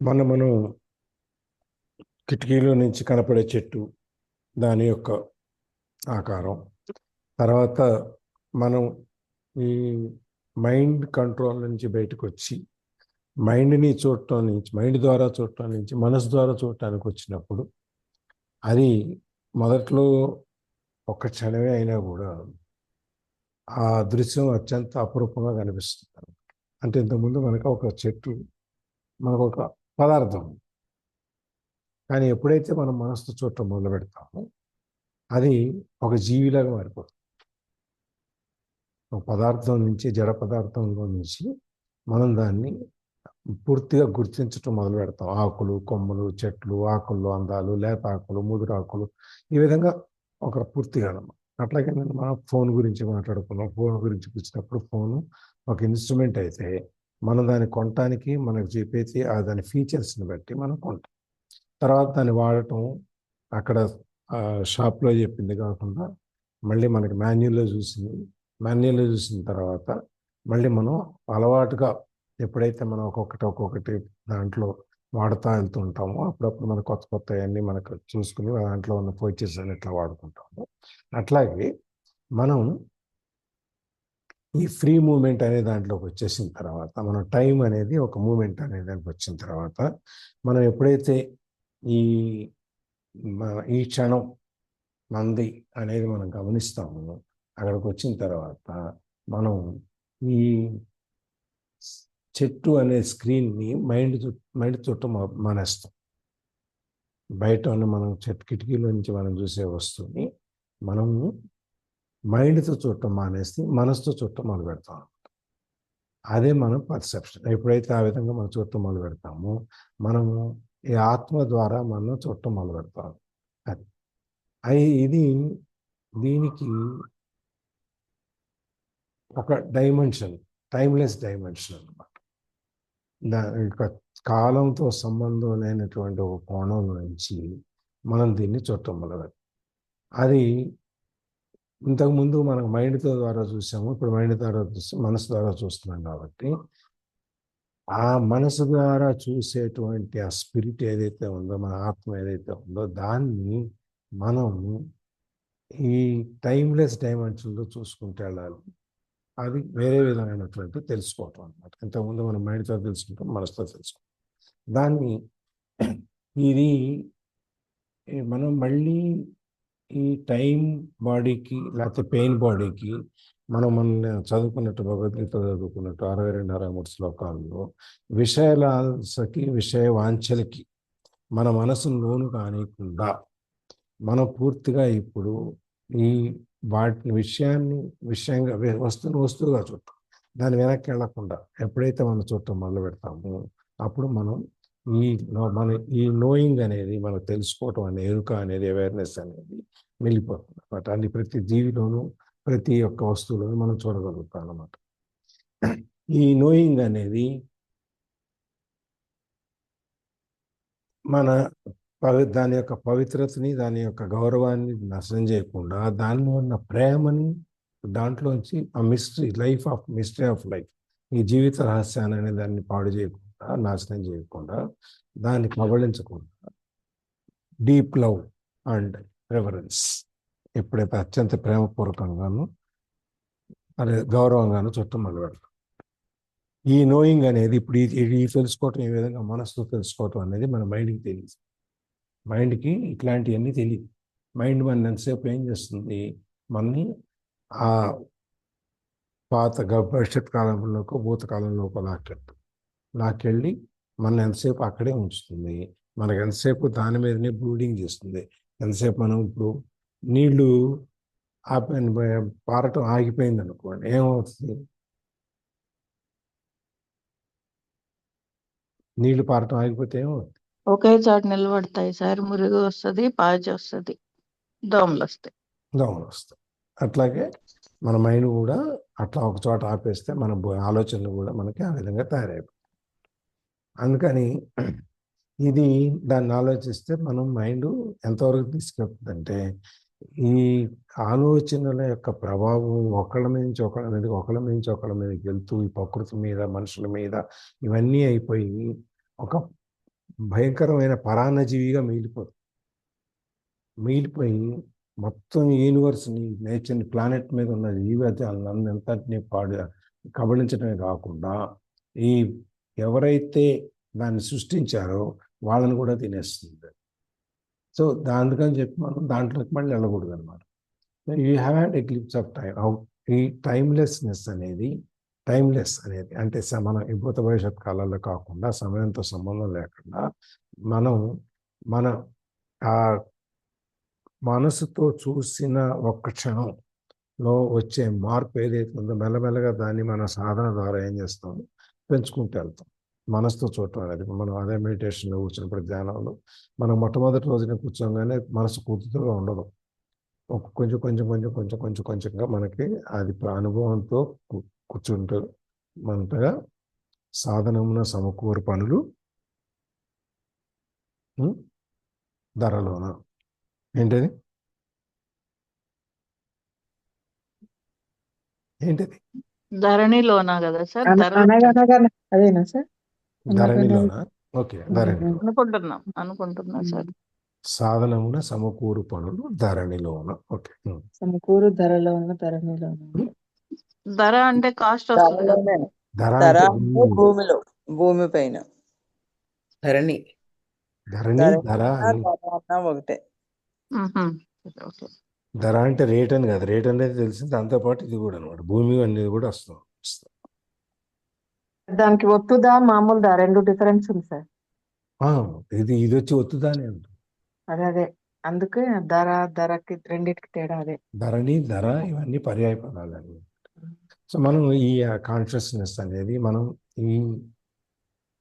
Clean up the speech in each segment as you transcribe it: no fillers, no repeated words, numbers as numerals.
మనం కిటికీలో నుంచి కనపడే చెట్టు, దాని యొక్క ఆకారం. తర్వాత మనం ఈ మైండ్ కంట్రోల్ నుంచి బయటకు వచ్చి మైండ్ ద్వారా చూడటం నుంచి మనసు ద్వారా చూడటానికి వచ్చినప్పుడు అది మొదట్లో ఒక క్షణమే అయినా కూడా ఆ దృశ్యం అత్యంత అపురూపంగా కనిపిస్తుంది. అంటే ఇంతకుముందు మనకు ఒక చెట్టు, మనకు ఒక పదార్థం, కానీ ఎప్పుడైతే మనం మనసుతో చూడటం మొదలు పెడతామో అది ఒక జీవిలాగా మారిపోతుంది. ఒక పదార్థం నుంచి, జడ పదార్థంలో నుంచి మనం దాన్ని పూర్తిగా గుర్తించటం మొదలు పెడతాం. ఆకులు, కొమ్మలు, చెట్లు, ఆకుల్లో అందాలు, లేత ఆకులు, ముదురు ఆకులు, ఈ విధంగా ఒక పూర్తిగా అన్నమాట. అట్లాగే మనం ఫోన్ గురించి మాట్లాడుకున్నాం. ఫోన్ గురించి వచ్చినప్పుడు ఫోను ఒక ఇన్స్ట్రుమెంట్ అయితే మనం దాన్ని కొనటానికి మనకు చెప్పేసి దాని ఫీచర్స్ని బట్టి మనం కొంటాం. తర్వాత దాన్ని వాడటం అక్కడ షాప్లో చెప్పింది కాకుండా మళ్ళీ మనకి మాన్యువల్లో చూసిన తర్వాత మళ్ళీ మనం అలవాటుగా ఎప్పుడైతే మనం ఒక్కొక్కటి దాంట్లో వాడుతూ వెళ్తూ ఉంటామో అప్పుడప్పుడు మన కొత్త అన్నీ మనకు చూసుకుని దాంట్లో ఉన్న ఫీచర్స్ అని ఇట్లా వాడుకుంటాము. అట్లాగే మనం ఈ ఫ్రీ మూమెంట్ అనే దాంట్లోకి వచ్చేసిన తర్వాత, మన టైం అనేది ఒక మూమెంట్ అనే దానికి వచ్చిన తర్వాత మనం ఎప్పుడైతే ఈ ఈ క్షణం మంది అనేది మనం గమనిస్తాము, అక్కడికి వచ్చిన తర్వాత మనం ఈ చెట్టు అనే స్క్రీన్ని మైండ్ చుట్టూ మానేస్తాం. బయట ఉన్న మనం కిటికీలో నుంచి మనం చూసే వస్తువుని మనము మైండ్తో చూడటం మానేసి మనసుతో చూడటం మొదలు పెడతాం. అదే మనం పర్సెప్షన్. ఎప్పుడైతే ఆ విధంగా మనం చూడటం మొదలు పెడతామో మనము ఈ ఆత్మ ద్వారా మనం చూడటం మొదలు పెడతాం. ఇది దీనికి ఒక డైమెన్షన్, టైమ్లెస్ డైమెన్షన్ అనమాట. దాని కాలంతో సంబంధం లేనటువంటి ఒక కోణం నుంచి మనం దీన్ని చూడటం మొదలుపెట్టాం. అది ఇంతకుముందు మనం మైండ్తో ద్వారా చూసాము, ఇప్పుడు మైండ్ ద్వారా చూస్తాం, మనసు ద్వారా చూస్తున్నాం. కాబట్టి ఆ మనసు ద్వారా చూసేటువంటి ఆ స్పిరిట్ ఏదైతే ఉందో, మన ఆత్మ ఏదైతే ఉందో, దాన్ని మనం ఈ టైమ్లెస్ డైమెన్షన్లో చూసుకుంటూ వెళ్ళాలి. అది వేరే విధమైనటువంటి తెలుసుకోవటం అనమాట. ఇంతకుముందు మనం మైండ్తో తెలుసుకుంటాం, మనసుతో తెలుసుకుంటాం. దాన్ని ఇది మనం మళ్ళీ ఈ టైం బాడీకి లేకపోతే పెయిన్ బాడీకి మనం చదువుకున్నట్టు, భగవద్గీత చదువుకున్నట్టు 62-63 శ్లోకాల్లో విషయాలకి, విషయ వాంఛలకి మన మనసును లోను కానికుండా మనం పూర్తిగా ఇప్పుడు ఈ విషయంగా వస్తువుగా చూడటం, దాని వెనక్కి వెళ్ళకుండా ఎప్పుడైతే మనం చూడటం మొదలు పెడతామో అప్పుడు మనం మన ఈ నోయింగ్ అనేది, మనకు తెలుసుకోవటం అనే ఎరుక అనేది, అవేర్నెస్ అనేది వెళ్ళిపోతుంది అనమాట. అది ప్రతి జీవిలోనూ, ప్రతి ఒక్క వస్తువులోనూ మనం చూడగలుగుతాం అన్నమాట. ఈ నోయింగ్ అనేది మన దాని యొక్క పవిత్రతని, దాని యొక్క గౌరవాన్ని నాశనం చేయకుండా, దానిలో ఉన్న ప్రేమని, దాంట్లోంచి ఆ మిస్టరీ ఆఫ్ లైఫ్, ఈ జీవిత రహస్యాన్ని అనే దాన్ని పాడు చేయకుండా, నాశనం చేయకుండా, దాన్ని కబళించకుండా డీప్ లవ్ అండ్ రెవరెన్స్ ఎప్పుడైతే అత్యంత ప్రేమపూర్వకంగాను గౌరవంగాను చుట్టం మొదలుపెడతాం. ఈ నోయింగ్ అనేది ఇప్పుడు ఈ తెలుసుకోవటం, ఈ విధంగా మనసుతో తెలుసుకోవటం అనేది మన మైండ్కి తెలియదు. మైండ్కి ఇట్లాంటివన్నీ తెలియదు. మైండ్ మన ఎంతసేపు ఏం చేస్తుంది, మనని ఆ భవిష్యత్ కాలంలోకి, భూతకాలంలోకి లాక్కెళ్ళి మన ఎంతసేపు అక్కడే ఉంచుతుంది. మనకు ఎంతసేపు దాని మీదనే బ్రూడింగ్ చేస్తుంది. ఎంతసేపు మనం ఇప్పుడు నీళ్లు పారటం ఆగిపోయింది అనుకోండి, ఏమవుతుంది? నీళ్లు పారటం ఆగిపోతే ఏమవుతుంది? ఒకే చోట నిలబడతాయి సార్. మురుగు వస్తుంది, పాచి వస్తుంది, దోమలు వస్తాయి. అట్లాగే మన మైండ్ కూడా అట్లా ఒక చోట ఆపేస్తే మన ఆలోచనలు కూడా మనకి ఆ విధంగా తయారైపోతాయి. అందుకని ఇది దాన్ని ఆలోచిస్తే మనం మైండ్ ఎంతవరకు తీసుకెళ్తుందంటే, ఈ ఆలోచనల యొక్క ప్రభావం ఒకళ్ళ నుంచి ఒకళ్ళ మీదకి వెళ్తూ ఈ ప్రకృతి మీద, మనుషుల మీద ఇవన్నీ అయిపోయి ఒక భయంకరమైన పరాన్నజీవిగా మిగిలిపోయి మొత్తం యూనివర్స్ని, నేచర్ని, ప్లానెట్ మీద ఉన్న జీవజాలను అంతటినీ కబళించడమే కాకుండా ఈ ఎవరైతే దాన్ని సృష్టించారో వాళ్ళని కూడా తినేస్తుంది. సో అందుకని చెప్పి మనం దాంట్లోకి మళ్ళీ వెళ్ళకూడదు అనమాట. You have had a glimpse of time. ఈ టైమ్లెస్ అనేది అంటే మన భూత భవిష్యత్ కాలాల్లో కాకుండా, సమయంతో సంబంధం లేకుండా మనం మన ఆ మనసుతో చూసిన ఒక్క క్షణంలో వచ్చే మార్పు ఏదైతే ఉందో మెల్లమెల్లగా దాన్ని మన సాధన ద్వారా ఏం చేస్తాం, పెంచుకుంటూ వెళ్తాం. మనసుతో చూడటం అనేది మనం అదే మెడిటేషన్లో కూర్చున్నప్పుడు, ధ్యానంలో మనం మొట్టమొదటి రోజున కూర్చోగానే మనసు పూర్తిగా ఉండదు. కొంచెంగా మనకి అది అనుభవంతో కూర్చుంటూ మనగా సాధనమున సమకూరు పనులు ధరలోన ఏంటది ధరణిలోనా కదా సార్? అదేనా సార్? ధరణిలోన. ఓకే, ధరణిలో అనుకుంటున్నా సార్. సాధనమున సమకూరు పనులు ధరణిలోన. ఓకే, సమకూరు ధరలో ఉన్న ధరణిలో. ధర అంటే కాస్ట్ వస్తుంది. ధర భూమిలో, భూమి పైన ధరణి. ధర ఒకటే. ధర అంటే రేట్ అని కాదు. రేట్ అనేది తెలిసింది, దాంతోపాటు ఇది కూడా అనమాట, భూమి అనేది కూడా వస్తుంది. దానికి ఒత్తుదా మామూలుదా రెండు డిఫరెన్స్ ఉంది సార్. ఇది వచ్చి ఒత్తుదానే ఉంటుంది. అదే అందుకే ధరకి రెండింటికి తేడా అదే. ధరణి, ధర ఇవన్నీ పర్యాయ పదాలు. సో మనం ఈ కాన్షియస్నెస్ అనేది, మనం ఈ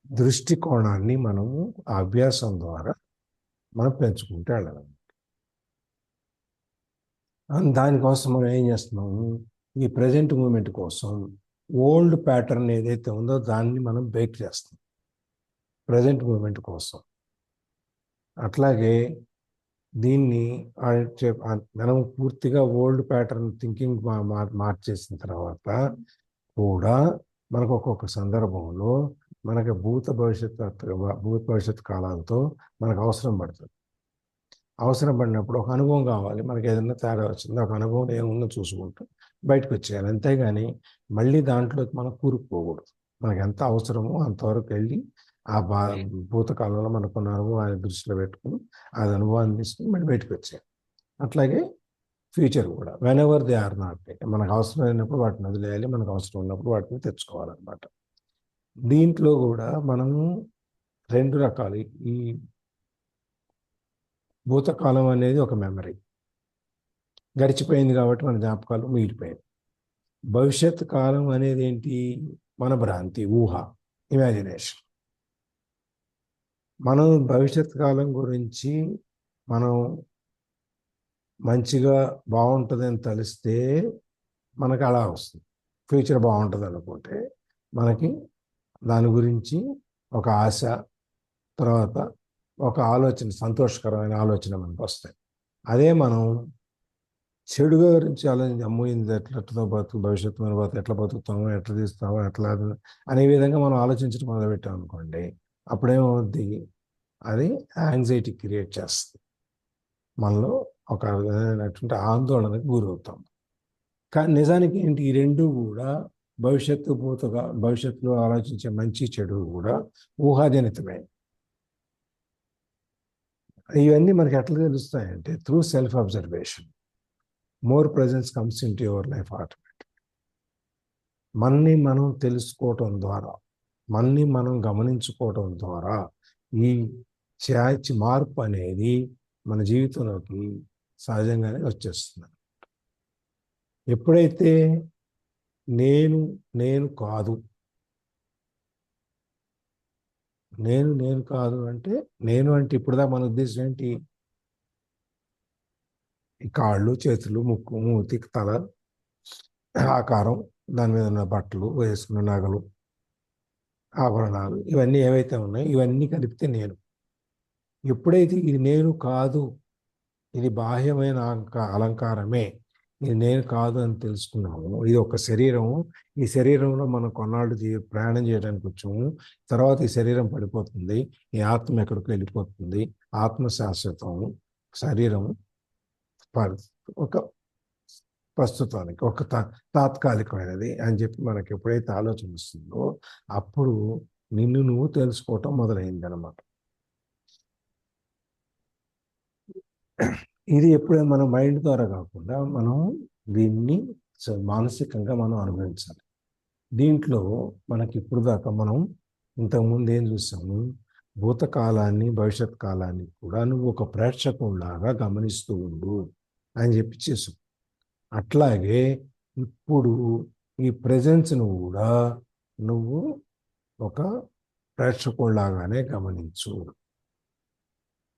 దృష్టికోణాన్ని మనము ఆ అభ్యాసం ద్వారా మనం పెంచుకుంటూ వెళ్ళాలి. దానికోసం మనం ఏం చేస్తున్నాము, ఈ ప్రజెంట్ మూమెంట్ కోసం ఓల్డ్ ప్యాటర్న్ ఏదైతే ఉందో దాన్ని మనం బ్రేక్ చేస్తాం ప్రజెంట్ మూమెంట్ కోసం. అట్లాగే దీన్ని మనం పూర్తిగా ఓల్డ్ ప్యాటర్న్ థింకింగ్ మార్చేసిన తర్వాత కూడా మనకు ఒక్కొక్క సందర్భంలో మనకి భూత భవిష్యత్ కాలాలతో మనకు అవసరం పడుతుంది. అవసరం పడినప్పుడు ఒక అనుభవం కావాలి, మనకి ఏదైనా తేడా వచ్చింది, ఒక అనుభవం ఏముందో చూసుకుంటూ బయటకు వచ్చేయాలి. అంతేగాని మళ్ళీ దాంట్లో మనం కూరుకుపోకూడదు. మనకు ఎంత అవసరమో అంతవరకు వెళ్ళి ఆ భూతకాలంలో మనకున్న అనుభవాన్ని దృష్టిలో పెట్టుకుని అది అనుభవాన్ని తీసుకుని మళ్ళీ బయటకు వచ్చేయాలి. అట్లాగే ఫ్యూచర్ కూడా whenever they are not, మనకు అవసరమైనప్పుడు వాటిని వదిలేయాలి, మనకు అవసరం ఉన్నప్పుడు వాటిని తెచ్చుకోవాలన్నమాట. దీంట్లో కూడా మనము రెండు రకాలు. ఈ భూతకాలం అనేది ఒక మెమరీ, గడిచిపోయింది కాబట్టి మన జ్ఞాపకాలు మిగిలిపోయింది. భవిష్యత్ కాలం అనేది ఏంటి, మన భ్రాంతి, ఊహ, ఇమాజినేషన్. మనం భవిష్యత్ కాలం గురించి మనం మంచిగా బాగుంటుందని తలిస్తే మనకు అలా వస్తుంది. ఫ్యూచర్ బాగుంటుంది అనుకుంటే మనకి దాని గురించి ఒక ఆశ, తర్వాత ఒక ఆలోచన, సంతోషకరమైన ఆలోచన మనకు వస్తాయి. అదే మనం చెడుగా గురించి ఆలోచించి, అమ్మోయింది ఎట్లతో భవిష్యత్తు మన ఎట్లా బతుకుతామో, ఎట్లా తీస్తామో, ఎట్లా అనే విధంగా మనం ఆలోచించడం మొదలుపెట్టాం అనుకోండి, అప్పుడేమవుద్ది, అది యాంగ్జైటీ క్రియేట్ చేస్తుంది. మనలో ఒక విధమైనటువంటి ఆందోళనకు గురవుతాం. కానీ నిజానికి ఏంటి, ఈ రెండు కూడా భవిష్యత్తులో ఆలోచించే మంచి చెడు కూడా ఊహాజనితమే. ఇవన్నీ మనకి ఎట్లా తెలుస్తాయంటే through self observation. More presence comes into your life automatic. మనని మనం తెలుసుకోవటం ద్వారా, మనని మనం గమనించుకోవటం ద్వారా ఈ మార్పు అనేది మన జీవితంలోకి సహజంగానే వచ్చేస్తుంది. ఎప్పుడైతే నేను కాదు అంటే, నేను అంటే ఇప్పుడుదా మన ఉద్దేశం ఏంటి, ఈ కాళ్ళు, చేతులు, ముక్కు, మూతి, తల, ఆకారం, దాని మీద ఉన్న బట్టలు, వేసుకున్న నగలు, ఆభరణాలు, ఇవన్నీ ఏవైతే ఉన్నాయో ఇవన్నీ కలిపితే నేను. ఎప్పుడైతే ఇది నేను కాదు, ఇది బాహ్యమైన అలంకారమే, ఇది నేను కాదు అని తెలుసుకున్నాము. ఇది ఒక శరీరము. ఈ శరీరంలో మనం కొన్నాళ్ళు ప్రయాణం చేయడానికి వచ్చాము. తర్వాత ఈ శరీరం పడిపోతుంది. ఈ ఆత్మ ఎక్కడికి వెళ్ళిపోతుంది. ఆత్మ శాశ్వతము, శరీరం ఒక ప్రస్తుతానికి ఒక తాత్కాలికమైనది అని చెప్పి మనకి ఎప్పుడైతే ఆలోచన వస్తుందో అప్పుడు నిన్ను నువ్వు తెలుసుకోవటం మొదలైంది అనమాట. ఇది ఎప్పుడైనా మన మైండ్ ద్వారా కాకుండా మనం దీన్ని మానసికంగా మనం అనుభవించాలి. దీంట్లో మనకి ఇప్పుడు దాకా మనం ఇంతకుముందు ఏం చూసాము, భూతకాలాన్ని భవిష్యత్ కాలాన్ని కూడా నువ్వు ఒక ప్రేక్షకులాగా గమనిస్తూ ఉండు అని చెప్పి చేసాం. అట్లాగే ఇప్పుడు ఈ ప్రెజెన్స్ను కూడా నువ్వు ఒక ప్రేక్షకులాగానే గమనించు.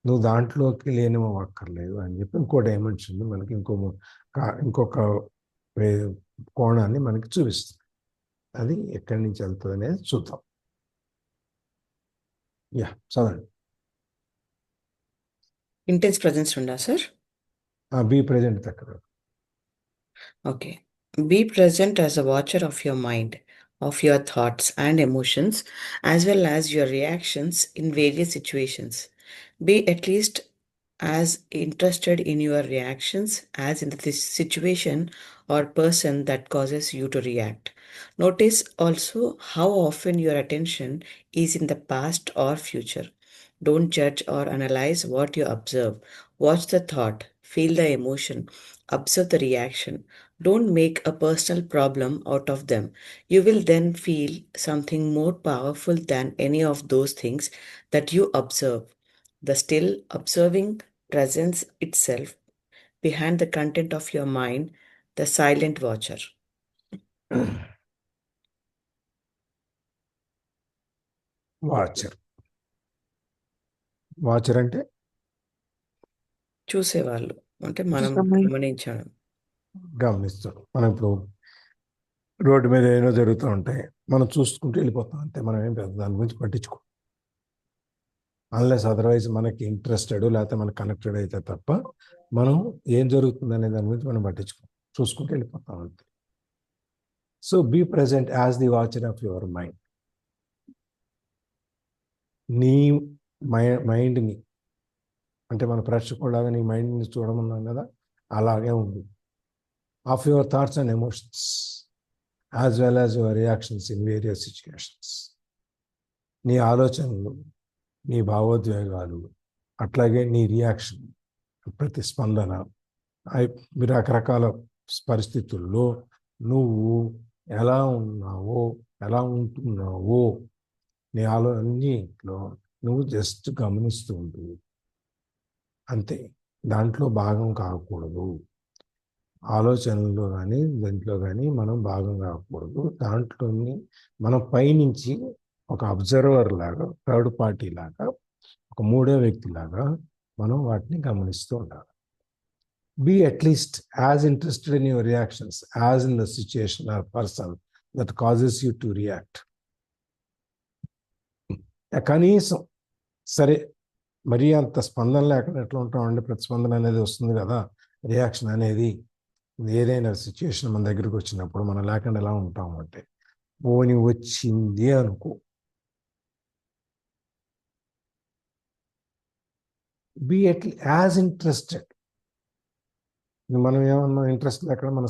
నువ్వు దాంట్లోకి లేనివ్వక్కర్లేదు అని చెప్పి ఇంకో డైమెన్షన్ మనకి ఇంకొక కోణాన్ని మనకి చూపిస్తుంది. అది ఎక్కడి నుంచి వెళ్తుంది అనేది చూద్దాం. చదవండి. ఇంటెన్స్ ప్రెజెన్స్ ఉందా సార్? బీ ప్రెజెంట్ దగ్గర. Okay. Be present as a watcher of your mind, of your thoughts and emotions, as well as your reactions in various situations. Be at least as interested in your reactions as in the situation or person that causes you to react. Notice also how often your attention is in the past or future. Don't judge or analyze what you observe. Watch the thought, feel the emotion, observe the reaction. Don't make a personal problem out of them. You will then feel something more powerful than any of those things that you observe. The still observing presence itself behind the content of your mind, the silent watcher. Watcher అంటే చూసేవాళ్ళు, అంటే మనం గమనించడం, గమనిస్తాడు. మనం ఇప్పుడు road మీద ఏమో జరుగుతూ ఉంటాయి, మనం చూసుకుంటూ వెళ్ళిపోతాం అంతే. మనం ఏం పెద్ద దాని గురించి పట్టించుకో, అన్లెస్ అదర్వైజ్ మనకి ఇంట్రెస్టెడ్ లేకపోతే మనకి కనెక్టెడ్ అయితే తప్ప మనం ఏం జరుగుతుంది అనే దాని గురించి మనం పట్టించుకో, చూసుకుంటూ వెళ్ళిపోతాం అంతే. So be present as the watcher of your mind. నీ మైండ్ని అంటే మన ప్రేక్షకులాగా నీ మైండ్ని చూడమన్నాం కదా, అలాగే ఉంది. Of your thoughts and emotions as well as your reactions in various situations. నీ ఆలోచనలు, నీ భావోద్వేగాలు, అట్లాగే నీ రియాక్షన్, ప్రతిస్పందన, రకరకాల పరిస్థితుల్లో నువ్వు ఎలా ఉన్నావో, ఎలా ఉంటున్నావో, నీ అన్నిట్లో నువ్వు జస్ట్ గమనిస్తూ ఉంటుంది అంతే. దాంట్లో భాగం కాకూడదు. ఆలోచనల్లో కానీ దాంట్లో కానీ మనం భాగం కాకూడదు. దాంట్లోని మనం పైనుంచి ఒక అబ్జర్వర్ లాగా, థర్డ్ పార్టీ లాగా, ఒక మూడో వ్యక్తి లాగా మనం వాటిని గమనిస్తూ ఉండాలి. Be at least as interested in your reactions as in the situation or person that causes you to react. కనీసం సరే, మరీ అంత స్పందన లేకుండా ఎట్లా ఉంటామండి, ప్రతిస్పందన అనేది వస్తుంది కదా, రియాక్షన్ అనేది. ఏదైనా సిచ్యుయేషన్ మన దగ్గరికి వచ్చినప్పుడు మనం లేకుండా ఎలా ఉంటాము అంటే, పోని వచ్చింది అనుకో, బీ యాజ్ ఇంట్రెస్టెడ్. మనం ఏమన్నా ఇంట్రెస్ట్ లేకుండా మన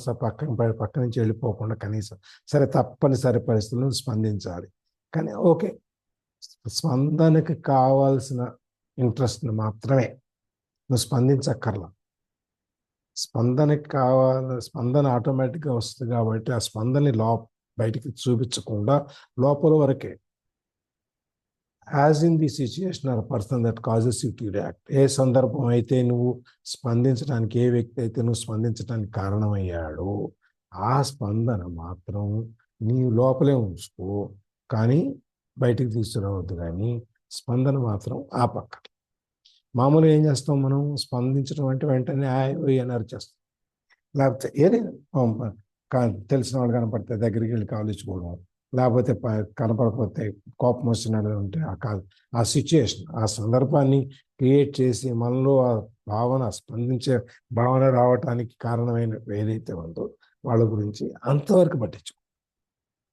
పక్క నుంచి వెళ్ళిపోకుండా కనీసం సరే తప్పనిసరి పరిస్థితుల్లో స్పందించాలి. కానీ ఓకే, స్పందనకి కావాల్సిన ఇంట్రెస్ట్ని మాత్రమే, నువ్వు స్పందించక్కర్లా. స్పందన ఆటోమేటిక్గా వస్తుంది కాబట్టి ఆ స్పందని బయటికి చూపించకుండా లోపల వరకే, as in the situation or person that causes you to react. ఏ సందర్భం అయితే నువ్వు స్పందించడానికి, ఏ వ్యక్తి అయితే నువ్వు స్పందించడానికి కారణమయ్యాడో ఆ స్పందన మాత్రం నీ లోపలే ఉంచుకో, కానీ బయటికి తీసుకురావద్దు. కానీ స్పందన మాత్రం ఆపక్క. మామూలుగా ఏం చేస్తాం మనం, స్పందించడం అంటే వెంటనే ఎనర్జీ చేస్తాం. లేకపోతే ఏదైనా తెలిసిన వాళ్ళు కనపడితే దగ్గరికి వెళ్ళి కావలించుకోవడం, లేకపోతే కనపడకపోతే కోపం వస్తున్నాడు అంటే ఆ సిచ్యుయేషన్, ఆ సందర్భాన్ని క్రియేట్ చేసి మనలో స్పందించే భావన రావటానికి కారణమైన ఏదైతే ఉందో వాళ్ళ గురించి అంతవరకు పట్టించు.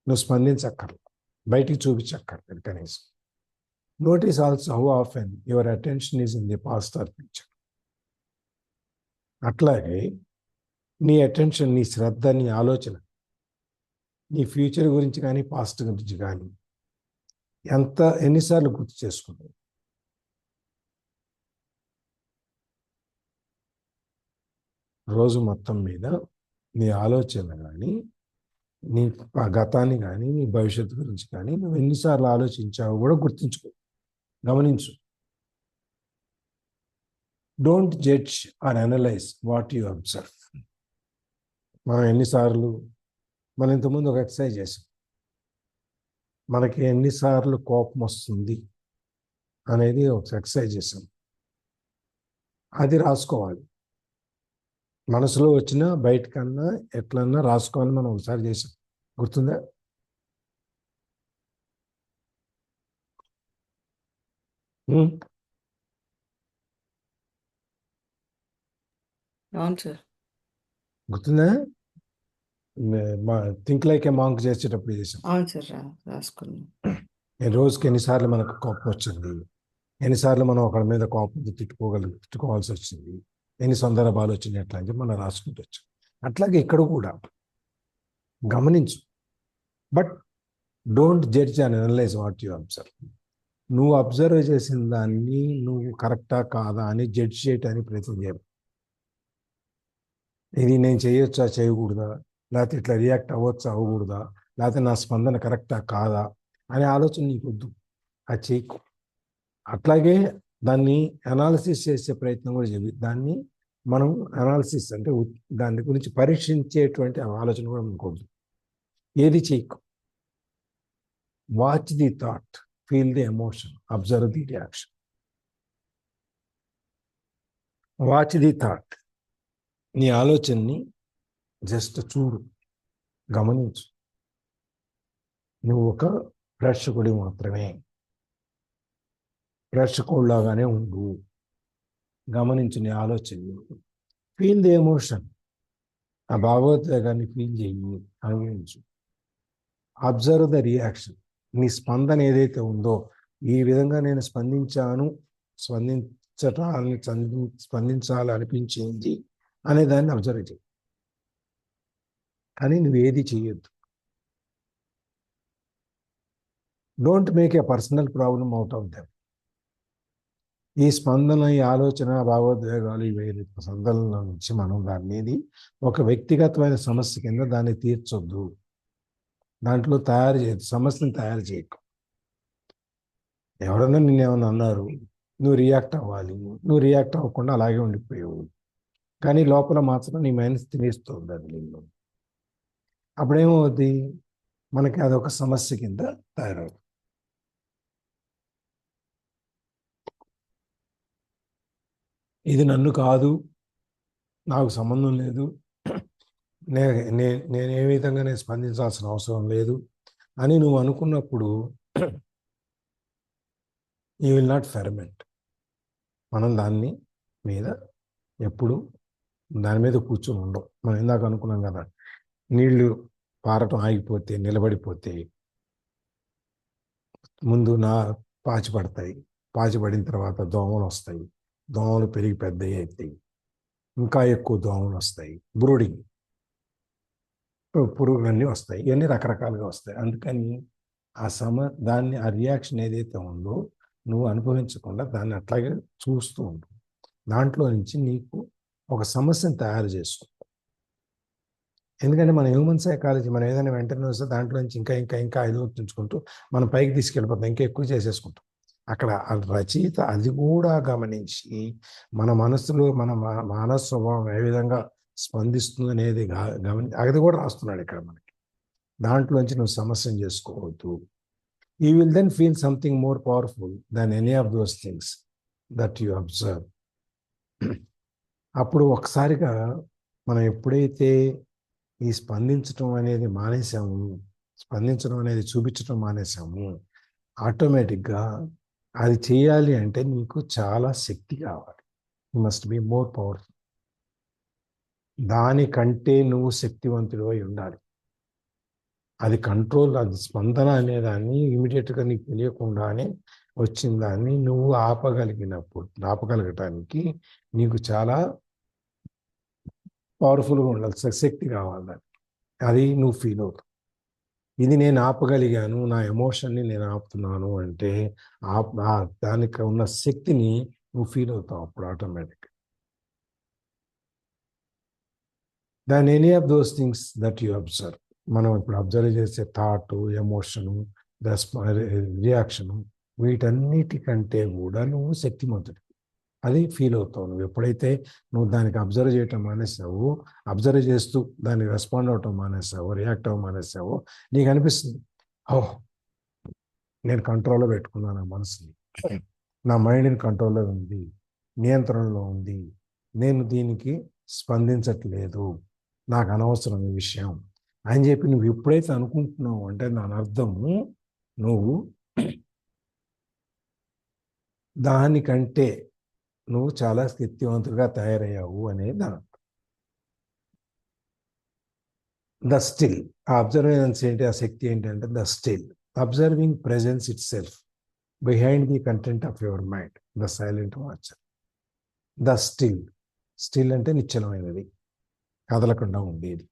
నువ్వు స్పందించక్కర్లేదు, బయటికి చూపించక్కర్లేదు కనీసం. Notice also how often your attention is in the past or future. అట్లాగే నీ అటెన్షన్, నీ శ్రద్ధ, నీ ఆలోచన నీ ఫ్యూచర్ గురించి కానీ పాస్ట్ గురించి కానీ ఎన్నిసార్లు గుర్తు చేసుకున్నావు. రోజు మొత్తం మీద నీ ఆలోచన కానీ, నీ గతాన్ని కానీ, నీ భవిష్యత్తు గురించి కానీ నువ్వు ఎన్నిసార్లు ఆలోచించావో కూడా గుర్తుంచుకో, గమనించు. Don't judge or analyse what you observe. మనం ఇంతకుముందు ఒక ఎక్సర్సైజ్ చేసాం. మనకి ఎన్నిసార్లు కోపం వస్తుంది అనేది ఒక ఎక్సర్సైజ్ చేసాం. అది రాసుకోవాలి. మనసులో వచ్చినా బయటకన్నా ఎట్లన్నా రాసుకోవాలని మనం ఒకసారి చేసాం, గుర్తుందా? అవును సార్. గుర్తుందా? థింక్ లైక్ ఏ మాంక్ చేసేటప్పుడు చేసాం. అవును సార్, రాసుకున్నాం. రోజుకి ఎన్నిసార్లు మనకు కోపం వచ్చింది, ఎన్నిసార్లు మనం ఒకరి మీద కోపం తిట్టుకోవాల్సి వచ్చింది, ఎన్ని సందర్భాలు వచ్చినాయి, అట్లా అని చెప్పి మనం రాసుకుంటూ వచ్చాం. అట్లాగే ఇక్కడ కూడా గమనించు. But don't judge and analyse what you observe. నువ్వు అబ్జర్వ్ చేసిన దాన్ని నువ్వు కరెక్టా కాదా అని జడ్జ్ చేయటానికి ప్రయత్నం చేయవు. ఇది నేను చేయొచ్చా చేయకూడదా, లేకపోతే ఇట్లా రియాక్ట్ అవ్వచ్చా అవ్వకూడదా, లేకపోతే నా స్పందన కరెక్టా కాదా అనే ఆలోచన నీకు వద్దు, అది చేయకు. అట్లాగే దాన్ని అనాలిసిస్ చేసే ప్రయత్నం కూడా చేయాలి. దాన్ని మనం అనాలిసిస్ అంటే దాని గురించి పరీక్షించేటువంటి ఆలోచన కూడా మనకు వద్దు. ఏది చేయకు. Watch the thought, feel the emotion, observe the reaction. Watch the thought, నీ ఆలోచనని జస్ట్ చూడు, గమనించు. నువ్వు ఒక ప్రేక్షకుడి మాత్రమే, ప్రేక్షకుడిలాగానే ఉండు, గమనించు నీ ఆలోచనలు. ఫీల్ ది ఎమోషన్, ఆ భావోద్వేగాన్ని ఫీల్ చేయి, అనుభవించు. అబ్జర్వ్ ద రియాక్షన్, నీ స్పందన ఏదైతే ఉందో, ఈ విధంగా నేను స్పందించాలి అనిపించింది అనే దాన్ని అబ్జర్వ్ చేయి. కానీ నువ్వేది చేయొద్దు. Don't make a personal problem out of them. ఈ స్పందన, ఈ ఆలోచన, భావోద్వేగాలు, ఇవి సందర్భంలో నుంచి మనం దాన్ని ఒక వ్యక్తిగతమైన సమస్య కింద దాన్ని తీర్చొద్దు. దాంట్లో సమస్యను తయారు చేయకు. ఎవరన్నా నిన్నేమన్నా అన్నారు, నువ్వు రియాక్ట్ అవ్వాలి, నువ్వు రియాక్ట్ అవ్వకుండా అలాగే ఉండిపోయావు. కానీ లోపల మాత్రం నీ మైండ్ తినేస్తుంది అది నిన్ను. అప్పుడేమవుద్ది, మనకి అదొక సమస్య కింద తయారవుతుంది. ఇది నన్ను కాదు, నాకు సంబంధం లేదు, నేను ఏ విధంగా నేను స్పందించాల్సిన అవసరం లేదు అని నువ్వు అనుకున్నప్పుడు యూ విల్ నాట్ ఫెర్మెంట్. మనం దాని మీద కూర్చొని ఉండవు. మనం ఇందాక అనుకున్నాం కదా, నీళ్లు పారటం ఆగిపోతే, నిలబడిపోతే ముందు పాచి పడతాయి, పాచి పడిన తర్వాత దోమలు వస్తాయి, దోమలు పెరిగి పెద్దవి అవుతాయి, ఇంకా ఎక్కువ దోమలు వస్తాయి, బ్రూడింగ్, పురుగులన్నీ వస్తాయి, ఇవన్నీ రకరకాలుగా వస్తాయి. అందుకని ఆ రియాక్షన్ ఏదైతే ఉందో నువ్వు అనుభవించకుండా దాన్ని అట్లాగే చూస్తూ ఉండు. దాంట్లో నుంచి నీకు ఒక సమస్యను తయారు చేసుకో. ఎందుకంటే మన హ్యూమన్ సైకాలజీ, మనం ఏదైనా వెంటనే వస్తే దాంట్లో నుంచి ఇంకా ఇంకా ఇంకా ఆలోచించుకుంటూ మనం పైకి తీసుకెళ్ళిపోతాం, ఇంకా ఎక్కువ చేసేసుకుంటాం. అక్కడ రచయిత అది కూడా గమనించి మన మనసులో మన మానవ స్వభావం ఏ విధంగా స్పందిస్తుంది అనేది అది కూడా రాస్తున్నాడు ఇక్కడ మనకి. దాంట్లోంచి నువ్వు సమస్యను చేసుకోవద్దు. You will then feel something more powerful than any of those things that you observe. అప్పుడు ఒకసారిగా మనం ఎప్పుడైతే ఈ స్పందించడం అనేది మానేసాము, స్పందించడం అనేది చూపించడం మానేసాము, ఆటోమేటిక్గా అది చేయాలి అంటే నీకు చాలా శక్తి కావాలి. You must be more powerful. దానికంటే నువ్వు శక్తివంతుడు అయి ఉండాలి. అది కంట్రోల్, అది స్పందన అనేదాన్ని ఇమీడియట్గా నీకు తెలియకుండానే వచ్చిన దాన్ని నువ్వు ఆపగలగటానికి నీకు చాలా పవర్ఫుల్గా ఉండాలి, శక్తి కావాలి దానికి. అది నువ్వు ఫీల్ అవుతావు. ఇది నేను ఆపగలిగాను, నా ఎమోషన్ని నేను ఆపుతున్నాను అంటే దానికి ఉన్న శక్తిని నువ్వు ఫీల్ అవుతావు అప్పుడు automatic. Than any of those things that you observe. మనం ఇప్పుడు అబ్జర్వ్ చేసే థాట్, ఎమోషను, రియాక్షను, వీటన్నిటికంటే కూడా నువ్వు శక్తిమంతుడు. అది ఫీల్ అవుతావు నువ్వు ఎప్పుడైతే నువ్వు దానికి అబ్జర్వ్ చేయటం మానేసావు, అబ్జర్వ్ చేస్తూ దానికి రెస్పాండ్ అవటం మానేసావు, రియాక్ట్ అవ్వ మానేసావు, నీకు అనిపిస్తుంది, ఓహ్ నేను కంట్రోల్లో పెట్టుకున్నాను నా మనసుని, నా మైండ్ని కంట్రోల్లో ఉంది, నియంత్రణలో ఉంది, నేను దీనికి స్పందించట్లేదు, నాకు అనవసరం ఈ విషయం అని చెప్పి నువ్వు ఎప్పుడైతే అనుకుంటున్నావు అంటే దాని అర్థము నువ్వు దానికంటే నువ్వు చాలా శక్తివంతుడిగా తయారయ్యావు అనేది దాని అర్థం. ద స్టిల్, ఆ అబ్జర్వేషన్స్ ఏంటి, ఆ శక్తి ఏంటంటే the still observing presence itself behind the content of your mind, the silent watcher. The still, still అంటే నిశ్చలమైనది, కదలకుండా ఉండేది.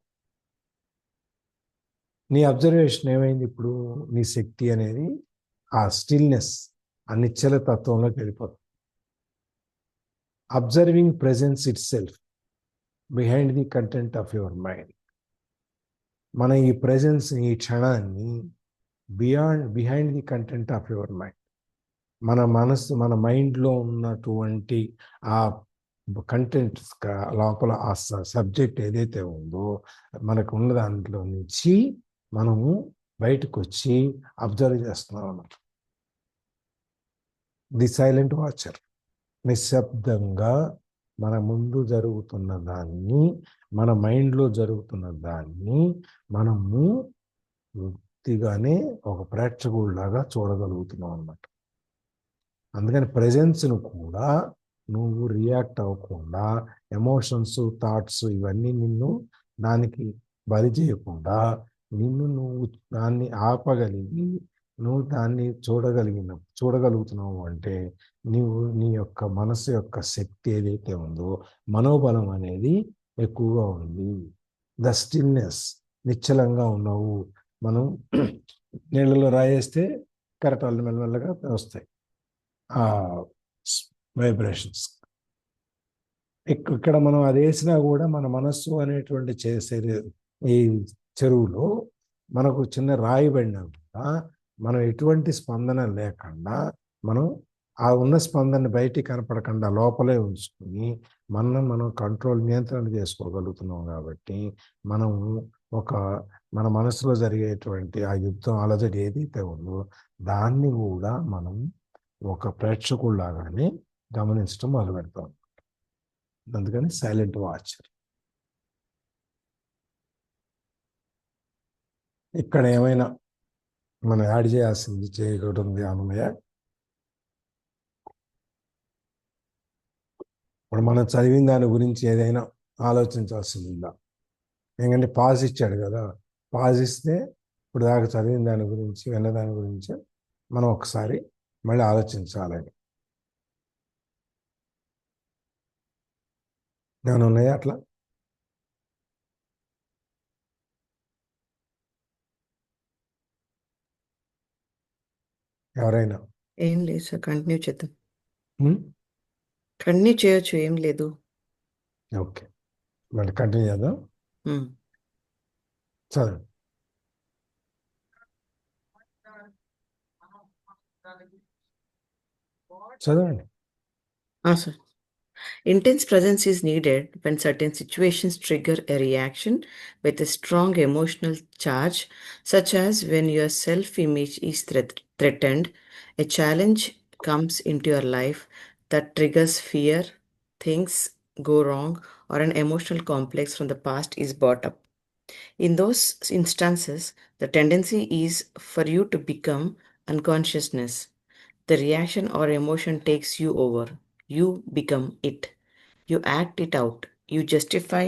నీ అబ్జర్వేషన్ ఏమైంది ఇప్పుడు, నీ శక్తి అనేది ఆ స్టిల్నెస్, ఆ నిశ్చల తత్వంలోకి వెళ్ళిపోతుంది. Observing presence itself behind the content of your mind. మన ఈ ప్రెజెన్స్, ఈ క్షణాన్ని behind the content of your mind, మన మనస్సు, మన మైండ్లో ఉన్నటువంటి ఆ కంటెంట్ లోపల ఆ సబ్జెక్ట్ ఏదైతే ఉందో మనకు ఉన్న దాంట్లో నుంచి మనము బయటకు వచ్చి అబ్జర్వ్ చేస్తున్నాం అన్నమాట. ది సైలెంట్ వాచర్, నిశ్శబ్దంగా మన ముందు జరుగుతున్న దాన్ని, మన మైండ్లో జరుగుతున్న దాన్ని మనము పూర్తిగానే ఒక ప్రేక్షకుడిలాగా చూడగలుగుతున్నాం అన్నమాట. అందుకని ప్రెజెన్స్ను కూడా నువ్వు రియాక్ట్ అవ్వకుండా, ఎమోషన్స్, థాట్స్ ఇవన్నీ నిన్ను దానికి బలి చేయకుండా, నువ్వు దాన్ని ఆపగలిగి నువ్వు దాన్ని చూడగలుగుతున్నావు అంటే నీ యొక్క మనసు యొక్క శక్తి ఏదైతే ఉందో, మనోబలం అనేది ఎక్కువగా ఉంది. ద స్టిల్నెస్, నిశ్చలంగా ఉన్నావు. మనం నీళ్ళలో రాయేస్తే కెరటాలు మెల్లమెల్లగా వస్తాయి ఆ వైబ్రేషన్స్. ఇక్కడ మనం అది వేసినా కూడా మన మనస్సు అనేటువంటి ఈ చెరువులో మనకు చిన్న రాయి పడినా కూడా మనం ఎటువంటి స్పందన లేకుండా, మనం ఆ ఉన్న స్పందన బయటికి కనపడకుండా లోపలే ఉంచుకుని మనం నియంత్రణ చేసుకోగలుగుతున్నాం. కాబట్టి మనము మన మనసులో జరిగేటువంటి ఆ యుద్ధం, అలజడి ఏదైతే ఉందో దాన్ని కూడా మనం ఒక ప్రేక్షకుల్లాగానే గమనించడం మొదలు పెడతాం. అందుకని సైలెంట్ వాచర్. ఇక్కడ ఏమైనా మనం యాడ్ చేయాల్సింది చేయకూడదు అన్నమయ్య. ఇప్పుడు మనం చదివిన దాని గురించి ఏదైనా ఆలోచించాల్సింది ఉందా? ఎందుకంటే పాజ్ ఇచ్చాడు కదా, పాజ్ ఇస్తే ఇప్పుడు దాకా చదివిన దాని గురించి, విన్న దాని గురించి మనం ఒకసారి మళ్ళీ ఆలోచించాలని. ఏమైనా ఉన్నాయా అట్లా? ఎవరైనా? ఏం లేదు సార్, కంటిన్యూ చేద్దాం. కంటిన్యూ చేయొచ్చు, ఏం లేదు. ఓకే, మళ్ళీ కంటిన్యూ చేద్దాం. చదువు. చదవండి. Sir. Intense presence is needed when certain situations trigger a reaction with a strong emotional charge, such as when your self-image is threatened, a challenge comes into your life that triggers fear, things go wrong, or an emotional complex from the past is brought up. In those instances, the tendency is for you to become unconsciousness. The reaction or emotion takes you over. You become it. You act it out. You justify,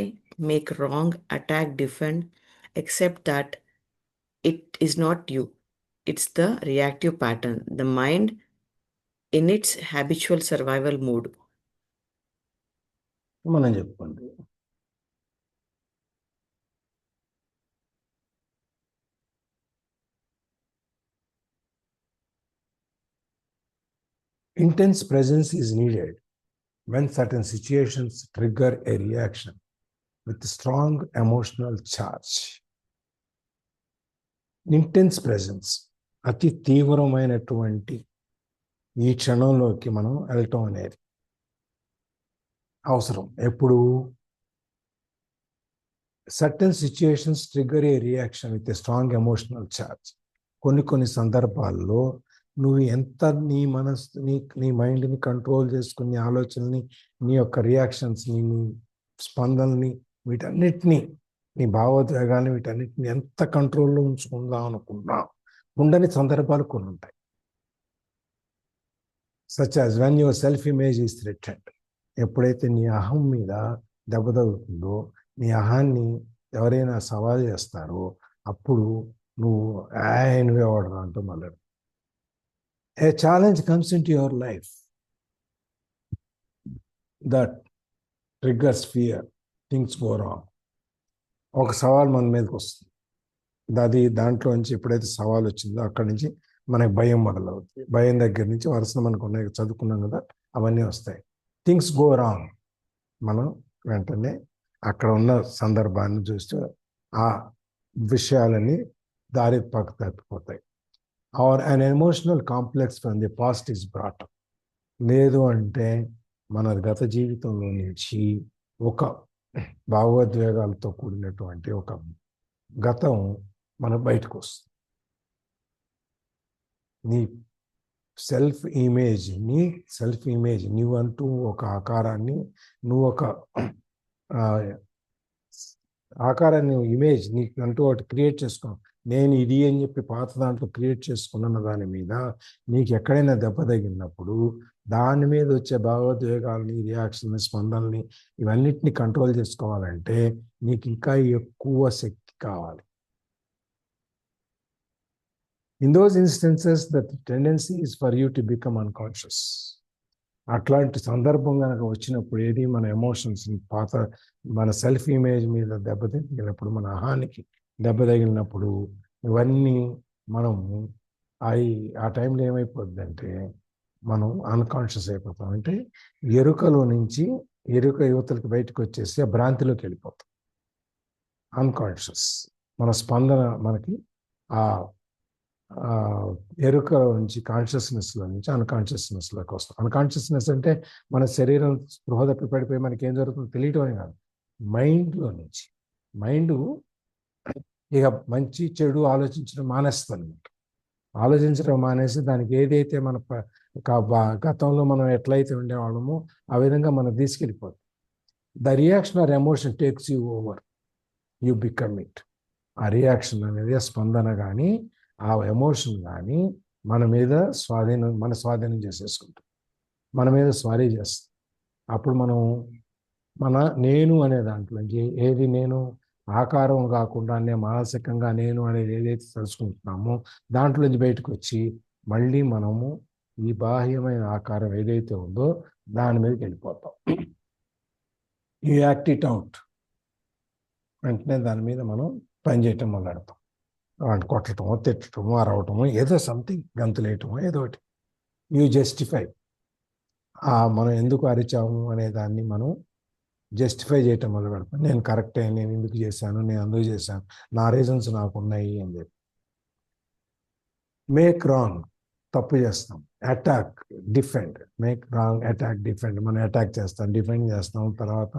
make wrong, attack, defend, except that it is not you. It's the reactive pattern, the mind in its habitual survival mood. మనం చెప్పుకోండి. Intense presence is needed when certain situations trigger a reaction with strong emotional charge. Intense presence, అతి తీవ్రమైనటువంటి ఈ క్షణంలోకి మనం వెళ్ళటం అనేది అవసరం. ఎప్పుడు certain situations trigger A reaction with a strong emotional charge. కొన్ని సందర్భాల్లో నువ్వు ఎంత నీ మైండ్ని కంట్రోల్ చేసుకుని ఆలోచనని, నీ యొక్క రియాక్షన్స్ని, నీ స్పందనని, వీటన్నిటినీ, నీ భావోద్వేగాన్ని, వీటన్నిటిని ఎంత కంట్రోల్లో ఉంచుకుందాం అనుకున్నా ఉండని సందర్భాలు కొన్ని ఉంటాయి. Such as when your self image is threatened. ఎప్పుడైతే నీ అహం మీద దెబ్బ తగులుతుందో, నీ అహాన్ని ఎవరైనా సవాల్ చేస్తారో, అప్పుడు నువ్వు నువ్వే వాడరా అంటూ మళ్ళీ a challenge comes into your life that triggers fear, things go wrong. ఒక సవాల్ మన మీదకి వస్తుంది, దాంట్లో నుంచి ఎప్పుడైతే సవాల్ వచ్చిందో అక్కడి నుంచి మనకి భయం మొదలవుతుంది. భయం దగ్గర నుంచి వరుస మనకు ఉన్నాయి, చదువుకున్నాం కదా, అవన్నీ వస్తాయి. Things go wrong. మనం వెంటనే అక్కడ ఉన్న సందర్భాన్ని చూస్తూ ఆ విషయాలని దారి పక్క తప్పిపోతాయి. Or an emotional complex from the past is brought up. లేదు అంటే మన గత జీవితంలో నుంచి ఒక భావోద్వేగాలతో కూడినటువంటి ఒక గతం మన బయటకు వస్తుంది. నీ సెల్ఫ్ ఇమేజ్ నువ్వంటూ ఒక ఆకారాన్ని, నువ్వు ఒక ఆకారాన్ని, ఇమేజ్ నీకంటూ ఒకటి క్రియేట్ చేసుకున్నావు. నేను ఇది అని చెప్పి పాత దాంట్లో క్రియేట్ చేసుకున్న దాని మీద నీకు ఎక్కడైనా దెబ్బ తగిలినప్పుడు దాని మీద వచ్చే భావోద్వేగాలని, రియాక్షన్ని, స్పందనని, ఇవన్నిటిని కంట్రోల్ చేసుకోవాలంటే నీకు ఇంకా ఎక్కువ శక్తి కావాలి. In those instances, the tendency is for you to become unconscious. అట్లాంటి సందర్భం కనుక వచ్చినప్పుడు ఏది మన ఎమోషన్స్, మన సెల్ఫ్ ఇమేజ్ మీద దెబ్బ తగిలినప్పుడు, మన అహానికి దెబ్బ తగిలినప్పుడు, ఇవన్నీ మనం ఆ టైంలో ఏమైపోద్దంటే మనం అన్కాన్షియస్ అయిపోతాం. అంటే ఎరుకలో నుంచి యువతలకు బయటకు వచ్చేసి ఆ భ్రాంతిలోకి వెళ్ళిపోతాం. అన్కాన్షియస్, మన స్పందన మనకి ఆ ఎరుక నుంచి, కాన్షియస్నెస్లో నుంచి అన్కాన్షియస్నెస్లోకి వస్తాం. అన్కాన్షియస్నెస్ అంటే మన శరీరం స్పృహ తప్పి పడిపోయి మనకి ఏం జరుగుతుందో తెలియటమే కాదు, మైండ్లో నుంచి. మైండ్ ఇక మంచి చెడు ఆలోచించడం మానేస్తుంది అనమాట. ఆలోచించడం మానేసి దానికి ఏదైతే మన గతంలో మనం ఎట్లయితే ఉండేవాళ్ళమో ఆ విధంగా మనం తీసుకెళ్ళిపోతుంది. The reaction or emotion takes you over, you become it. ఆ రియాక్షన్ అనేది, ఆ స్పందన కానీ, ఆ ఎమోషన్ కానీ మన మీద స్వాధీనం చేసేసుకుంటాం, మన మీద స్వారీ చేస్తాం. అప్పుడు మన నేను అనే దాంట్లోంచి ఏది నేను ఆకారం కాకుండా మానసికంగా నేను అనేది ఏదైతే తెలుసుకుంటున్నామో దాంట్లోంచి బయటకు వచ్చి మళ్ళీ మనము ఈ బాహ్యమైన ఆకారం ఏదైతే ఉందో దాని మీదకి వెళ్ళిపోతాం. You act it out. వెంటనే దాని మీద మనం పనిచేయటం మొదలెడతాం. వాడిని కొట్టడమో, తిట్టడమో, అరవటమో, ఏదో సంథింగ్, గంతులేయటమో, ఏదో ఒకటి. You justify. మనం ఎందుకు అరిచాము అనే దాన్ని మనం జస్టిఫై చేయటం మొదలు పెడతాం. నేను కరెక్టే, నేను ఎందుకు చేశాను, నేను అందుకు చేశాను, నా రీజన్స్ నాకు ఉన్నాయి అని చెప్పి. మేక్ రాంగ్, తప్పు చేస్తాం. Attack, defend. Make wrong, attack, defend. మనం అటాక్ చేస్తాం, డిఫెండ్ చేస్తాం. తర్వాత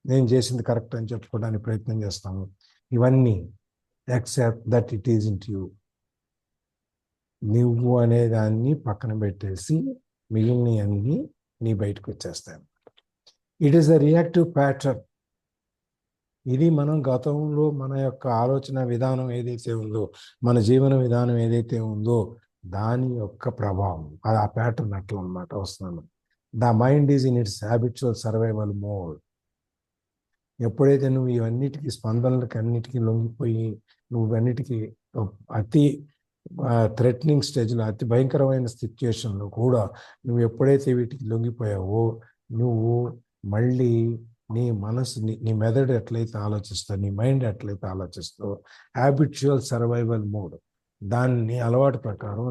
నేను చేసింది కరెక్ట్ అని చెప్పుకోవడానికి ప్రయత్నం చేస్తాము. ఇవన్నీ accept that it is in you. నువ్వు అనేదాన్ని పక్కన పెట్టేసి మిగిలిన అన్నీ నీ బయటకు వచ్చేస్తాయి. It is the reactive pattern. ఇది మనం గతంలో మన యొక్క ఆలోచన విధానం ఏదైతే ఉందో, మన జీవన విధానం ఏదైతే ఉందో దాని యొక్క ప్రభావం. అది ఆ ప్యాటర్న్ అట్లా అనమాట వస్తుంది. The mind is in it's habitual survival mode. ఎప్పుడైతే నువ్వు ఇవన్నిటికీ స్పందనలకి అన్నిటికీ లొంగిపోయి నువ్వు అన్నిటికీ అతి థ్రెటనింగ్ స్టేజ్లో, అతి భయంకరమైన సిచ్యుయేషన్లో కూడా నువ్వు ఎప్పుడైతే వీటికి లొంగిపోయావో నువ్వు మళ్ళీ నీ మనసు నీ మెదడు ఎట్లయితే ఆలోచిస్తావు, నీ మైండ్ ఎట్లయితే ఆలోచిస్తావు, హ్యాబిచువల్ సర్వైవల్ మోడ్, దాన్ని అలవాటు ప్రకారం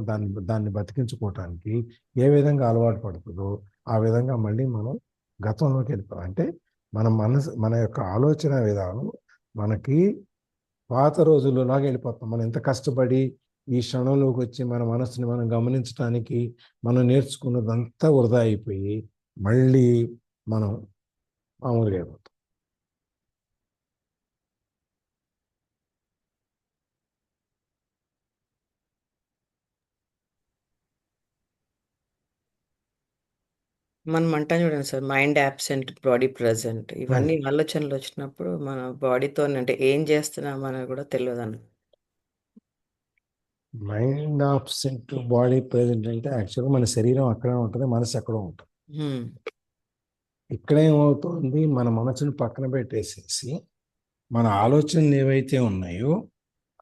దాన్ని బతికించుకోవటానికి ఏ విధంగా అలవాటు పడుతుందో ఆ విధంగా మళ్ళీ మనం గతంలోకి వెళ్ళిపోతాం. అంటే మన యొక్క ఆలోచన విధానం మనకి పాత రోజుల్లోలాగా వెళ్ళిపోతాం. మనం ఎంత కష్టపడి ఈ క్షణంలోకి వచ్చి మన మనసుని మనం గమనించడానికి మనం నేర్చుకున్నదంతా వృధా అయిపోయి మళ్ళీ మనం మామూలుగా అయిపోతాం. మనం అంటాం చూడండి sir, mind absent body present. ఇవన్నీ ఆలోచనలు వచ్చినప్పుడు మన బాడీతో అంటే ఏం చేస్తున్నాం అనేది కూడా తెలియదండి. మైండ్ ఆబ్సెంట్ బాడీ ప్రెజెంట్ అంటే యాక్చువల్గా మన శరీరం అక్కడే ఉంటుంది, మనసు ఎక్కడో ఉంటుంది. ఇక్కడేమవుతుంది, మన మనసుని పక్కన పెట్టేసేసి మన ఆలోచనలు ఏవైతే ఉన్నాయో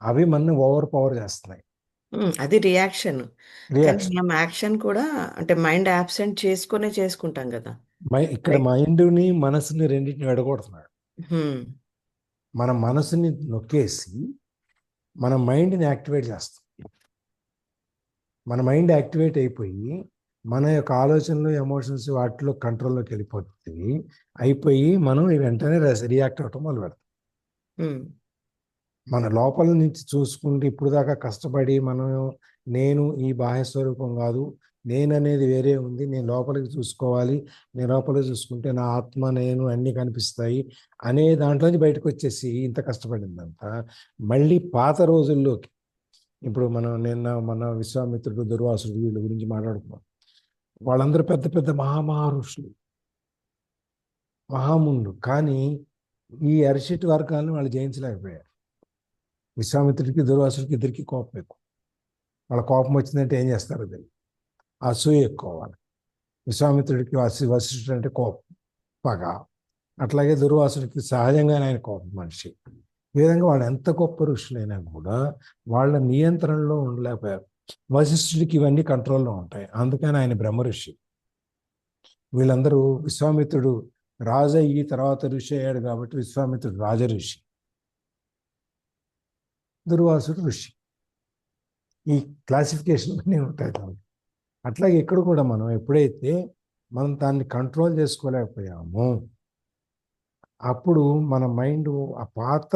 అవి మన ఓవర్ పవర్ చేస్తున్నాయి. అది రియాక్షన్. కానీ మనం యాక్షన్ కూడా అంటే మైండ్ యాబ్సెంట్ చేసుకుంటాం కదా. ఇక్కడ మైండ్ని మనసుని రెండింటిని విడగొడుతున్నాడు. మన మనసుని నొక్కేసి మన మైండ్ని యాక్టివేట్ చేస్తాం. మన మైండ్ యాక్టివేట్ అయిపోయి మన యొక్క ఆలోచనలు, ఎమోషన్స్ వాటిలో కంట్రోల్లోకి అయిపోయి మనం వెంటనే రియాక్ట్ అవ్వటం మొదలు పెడతాం. మన లోపల నుంచి చూసుకుంటే ఇప్పుడు దాకా కష్టపడి నేను ఈ బాహ్య స్వరూపం కాదు, నేను అనేది వేరే ఉంది, నేను లోపలికి చూసుకోవాలి, నేను లోపలికి చూసుకుంటే నా ఆత్మ నేను అన్నీ కనిపిస్తాయి అనే దాంట్లోంచి బయటకు వచ్చేసి ఇంత కష్టపడిందంతా మళ్ళీ పాత రోజుల్లోకి. ఇప్పుడు మన విశ్వామిత్రుడు, దుర్వాసుడు వీళ్ళ గురించి మాట్లాడుకున్నాం. వాళ్ళందరూ పెద్ద పెద్ద మహామహర్షులు, మహామునులు. కానీ ఈ అరిషట్ వర్గాలను వాళ్ళు జయించలేకపోయారు. విశ్వామిత్రుడికి, దుర్వాసుడికి ఇద్దరికి కోపం ఎక్కువ. వాళ్ళ కోపం వచ్చిందంటే ఏం చేస్తారో తెలియదు, అసూయ ఎక్కువ వాళ్ళకి. విశ్వామిత్రుడికి వశిష్ఠుడు అంటే కోపం, పగ. అట్లాగే దుర్వాసుడికి సహజంగానే ఆయన కోపం మనిషి. ఈ విధంగా వాళ్ళు ఎంత గొప్ప ఋషులైనా కూడా వాళ్ళ నియంత్రణలో ఉండలేకపోయారు. వశిష్ఠుడికి ఇవన్నీ కంట్రోల్లో ఉంటాయి, అందుకని ఆయన బ్రహ్మ ఋషి. వీళ్ళందరూ విశ్వామిత్రుడు రాజు అయ్యి తర్వాత ఋషి అయ్యాడు కాబట్టి విశ్వామిత్రుడు రాజ ఋషి, దుర్వాసుడు ఋషి. ఈ క్లాసిఫికేషన్ అన్నీ ఉంటాయి. అట్లాగే ఇక్కడ కూడా మనం ఎప్పుడైతే దాన్ని కంట్రోల్ చేసుకోలేకపోయామో అప్పుడు మన మైండ్ ఆ పాత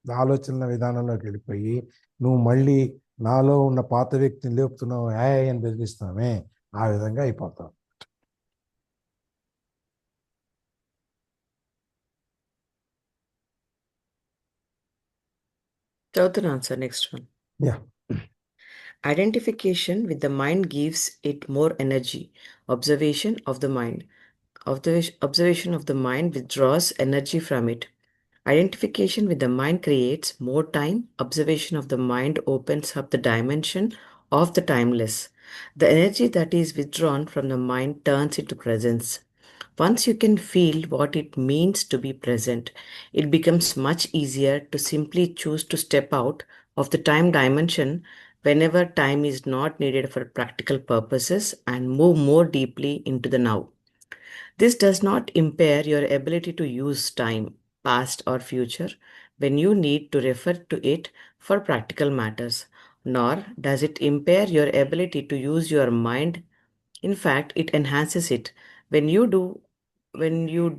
ఆలోచనల విధానంలోకి వెళ్ళిపోయి నువ్వు మళ్ళీ నాలో ఉన్న పాత వ్యక్తిని లేపుతున్నావు, అని బెదిరిస్తామే, ఆ విధంగా అయిపోతావు. చదువుతున్నాను sir, next one. Identification with the mind gives it more energy. Observation of the mind withdraws energy from it. Identification with the mind creates more time. Observation of the mind opens up the dimension of the timeless. The energy that is withdrawn from the mind turns into presence. Once you can feel what it means to be present, it becomes much easier to simply choose to step out of the time dimension whenever time is not needed for practical purposes and move more deeply into the now. This does not impair your ability to use time, past or future, when you need to refer to it for practical matters, nor does it impair your ability to use your mind. In fact, it enhances it. When you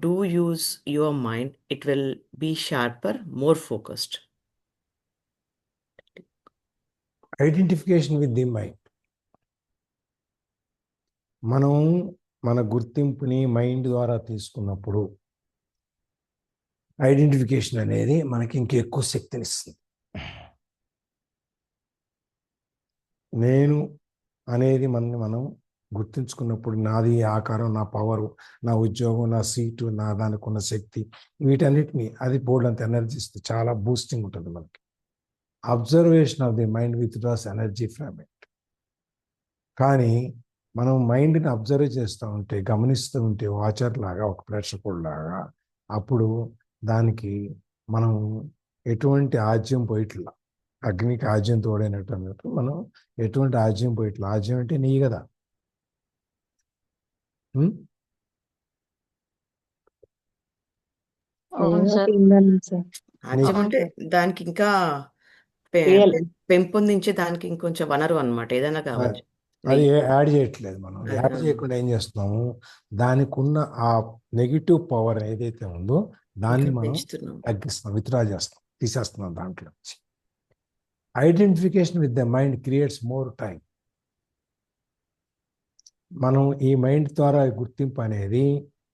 do use your mind, it will be sharper, more focused. Identification with the mind. మనం మన గుర్తింపుని mind ద్వారా తీసుకున్నప్పుడు identification అనేది మనకి ఇంకెక్కువ శక్తినిస్తుంది. నేను అనేది మనం గుర్తించుకున్నప్పుడు నాది ఆకారం, నా పవరు, నా ఉద్యోగం, నా సీటు, నా దానికి ఉన్న శక్తి, వీటన్నిటిని అది బోర్డు అంత ఎనర్జీ ఇస్తుంది, చాలా బూస్టింగ్ ఉంటుంది మనకి. Observation of the mind withdraws energy from it. కానీ మనం మైండ్ని అబ్జర్వ్ చేస్తూ ఉంటే, గమనిస్తూ ఉంటే, వాచర్ లాగా, ఒక ప్రేక్షకుడు లాగా, అప్పుడు దానికి మనం ఎటువంటి ఆజ్యం పోయిట్లా, అగ్నికి ఆజ్యం తోడైనట్టు అన్నట్టు మనం ఎటువంటి ఆజ్యం పోయిట్లా. ఆజ్యం అంటే నీ కదా. ఉం? అవును ఏదో సార్. ఉండాలి సార్. ఆజ్యం అవును అంటే సార్. దానికి ఇంకా పె- రియల్ పెంపొందించే దానికి ఇంకొంచెం వనరు అనమాట, ఏదైనా కావచ్చు. అది నెయ్యి యాడ్ చేయట్లేదు. మనం అది, యాడ్ చేయకుండా ఏం చేస్తున్నాము, దానికి ఉన్న ఆ నెగిటివ్ పవర్ ఏదైతే ఉందో దాన్ని ఇంకా మనం పెంచుతున్నాం. తగ్గిస్తాం, విత్డ్రా చేస్తాం, తీసేస్తున్నాం దాంట్లో నుంచి. Identification with the mind creates more time. మనం ఈ మైండ్ ద్వారా గుర్తింపు అనేది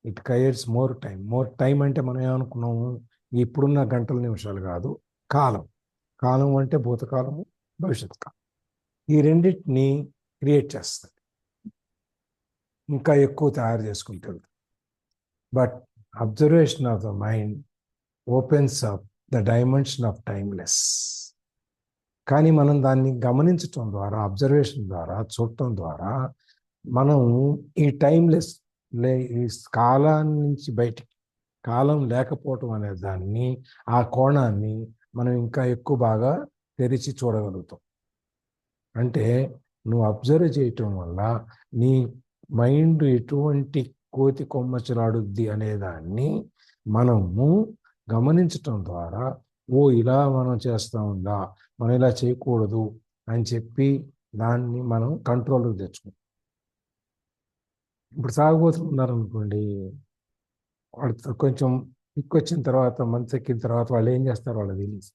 it creates more time. More time అంటే మనం ఏమనుకున్నాము, ఇప్పుడున్న గంటల నిమిషాలు కాదు, కాలం. కాలం అంటే భూతకాలము, భవిష్యత్ కాలం. ఈ రెండింటిని క్రియేట్ చేస్తుంది, ఇంకా ఎక్కువ తయారు చేసుకుంటుంది. But observation of the mind opens up the dimension of timeless. కానీ మనం దాన్ని గమనించటం ద్వారా, అబ్జర్వేషన్ ద్వారా, చూడటం ద్వారా మనం ఈ టైమ్లెస్ ఈ కాలాన్ని నుంచి బయటికి, కాలం లేకపోవటం అనే దాన్ని, ఆ కోణాన్ని మనం ఇంకా ఎక్కువ బాగా తెరిచి చూడగలుగుతాం. అంటే నువ్వు అబ్జర్వ్ చేయటం వల్ల నీ మైండ్ ఎటువంటి కోతి కొమ్మచ్చలాడుద్ది అనేదాన్ని మనము గమనించటం ద్వారా, ఓ ఇలా మనం చేస్తూ ఉందా, మనం ఇలా చేయకూడదు అని చెప్పి దాన్ని మనం కంట్రోల్కి తెచ్చుకుంటాం. ఇప్పుడు సాగుబోతులు ఉన్నారనుకోండి, వాడు కొంచెం వచ్చిన తర్వాత, మనసు ఎక్కిన తర్వాత వాళ్ళు ఏం చేస్తారో వాళ్ళకి తెలియదు,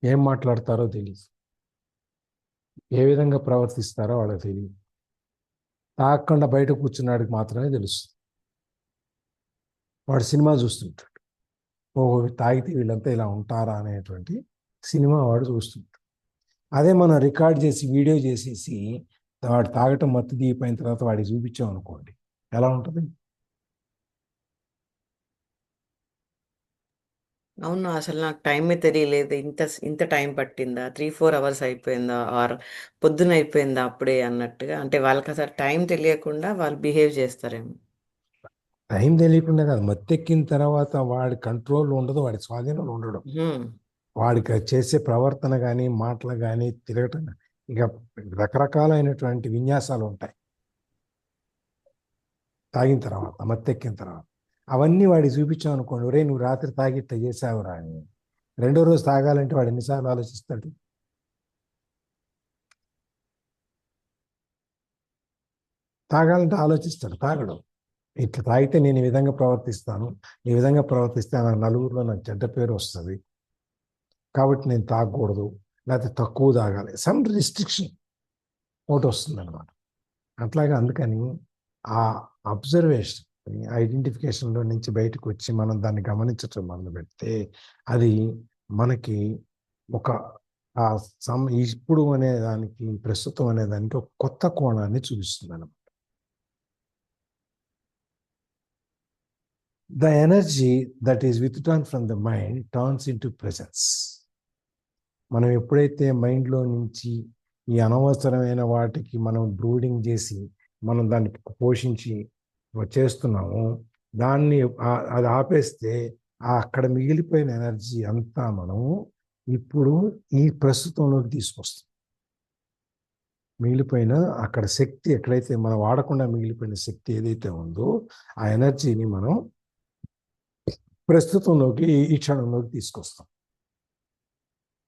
ఏం మాట్లాడతారో తెలియదు, ఏ విధంగా ప్రవర్తిస్తారో వాళ్ళకి తెలియదు. తాగకుండా బయట కూర్చున్నాడికి మాత్రమే తెలుసు. వాడు సినిమా చూస్తుంటాడు, ఓ తాగితే వీళ్ళంతా ఇలా ఉంటారా అనేటువంటి సినిమా వాడు చూస్తుంటాడు. అదే మనం రికార్డ్ చేసి వీడియో చేసేసి వాడు తాగటం మత్తు దిగిపోయిన తర్వాత వాడికి చూపించాం అనుకోండి, ఎలా ఉంటుంది? అవును, అసలు నాకు టైమే తెలియలేదు, ఇంత ఇంత టైం పట్టిందా, 3-4 అవర్స్ అయిపోయిందా, ఆర్ పొద్దున అయిపోయిందా అప్పుడే అన్నట్టుగా. అంటే వాళ్ళకి అసలు టైం తెలియకుండా వాళ్ళు బిహేవ్ చేస్తారేమో. టైం తెలియకుండా కాదు, మత్తెక్కిన తర్వాత వాడి కంట్రోల్ ఉండదు, వాడి స్వాధీనంలో ఉండడం. హ్మ్. వాడికి చేసే ప్రవర్తన కానీ, మాటలు కానీ, తిరగటం కానీ, ఇక రకరకాలైనటువంటి విన్యాసాలు ఉంటాయి తాగిన తర్వాత, మత్తెక్కిన తర్వాత. అవన్నీ వాడికి చూపించాం అనుకోండి, ఒరే నువ్వు రాత్రి తాగి ఇట్లా చేసావురా అని. రెండో రోజు తాగాలంటే వాడు ఎన్నిసార్లు ఆలోచిస్తాడు? తాగాలంటే ఆలోచిస్తాడు, తాగడు. ఇట్లా తాగితే నేను ఈ విధంగా ప్రవర్తిస్తాను, ఈ విధంగా ప్రవర్తిస్తే నాకు నలుగురిలో నాకు చెడ్డ పేరు వస్తుంది, కాబట్టి నేను తాగకూడదు, లేకపోతే తక్కువ తాగాలి, సమ్ రిస్ట్రిక్షన్ ఒకటి వస్తుంది అనమాట. అట్లాగే అందుకని ఆ అబ్జర్వేషన్, ఐడెంటిఫికేషన్లో నుంచి బయటకు వచ్చి మనం దాన్ని గమనించటం మొదలు పెడితే అది మనకి ఒక ఇప్పుడు అనే దానికి, ప్రస్తుతం అనే దానికి ఒక కొత్త కోణాన్ని చూపిస్తుంది అనమాట. The energy that is withdrawn from the mind turns into presence. మనం ఎప్పుడైతే మైండ్లో నుంచి ఈ అనవసరమైన వాటికి మనం బ్రూడింగ్ చేసి మనం దాన్ని పోషించి చేస్తున్నామో, దాన్ని అది ఆపేస్తే అక్కడ మిగిలిపోయిన ఎనర్జీ అంతా మనం ఇప్పుడు ఈ ప్రస్తుతంలోకి తీసుకొస్తాం. మిగిలిపోయిన అక్కడ శక్తి, ఎక్కడైతే మనం వాడకుండా మిగిలిపోయిన శక్తి ఏదైతే ఉందో ఆ ఎనర్జీని మనం ప్రస్తుతంలోకి, ఈ క్షణంలోకి తీసుకొస్తాం.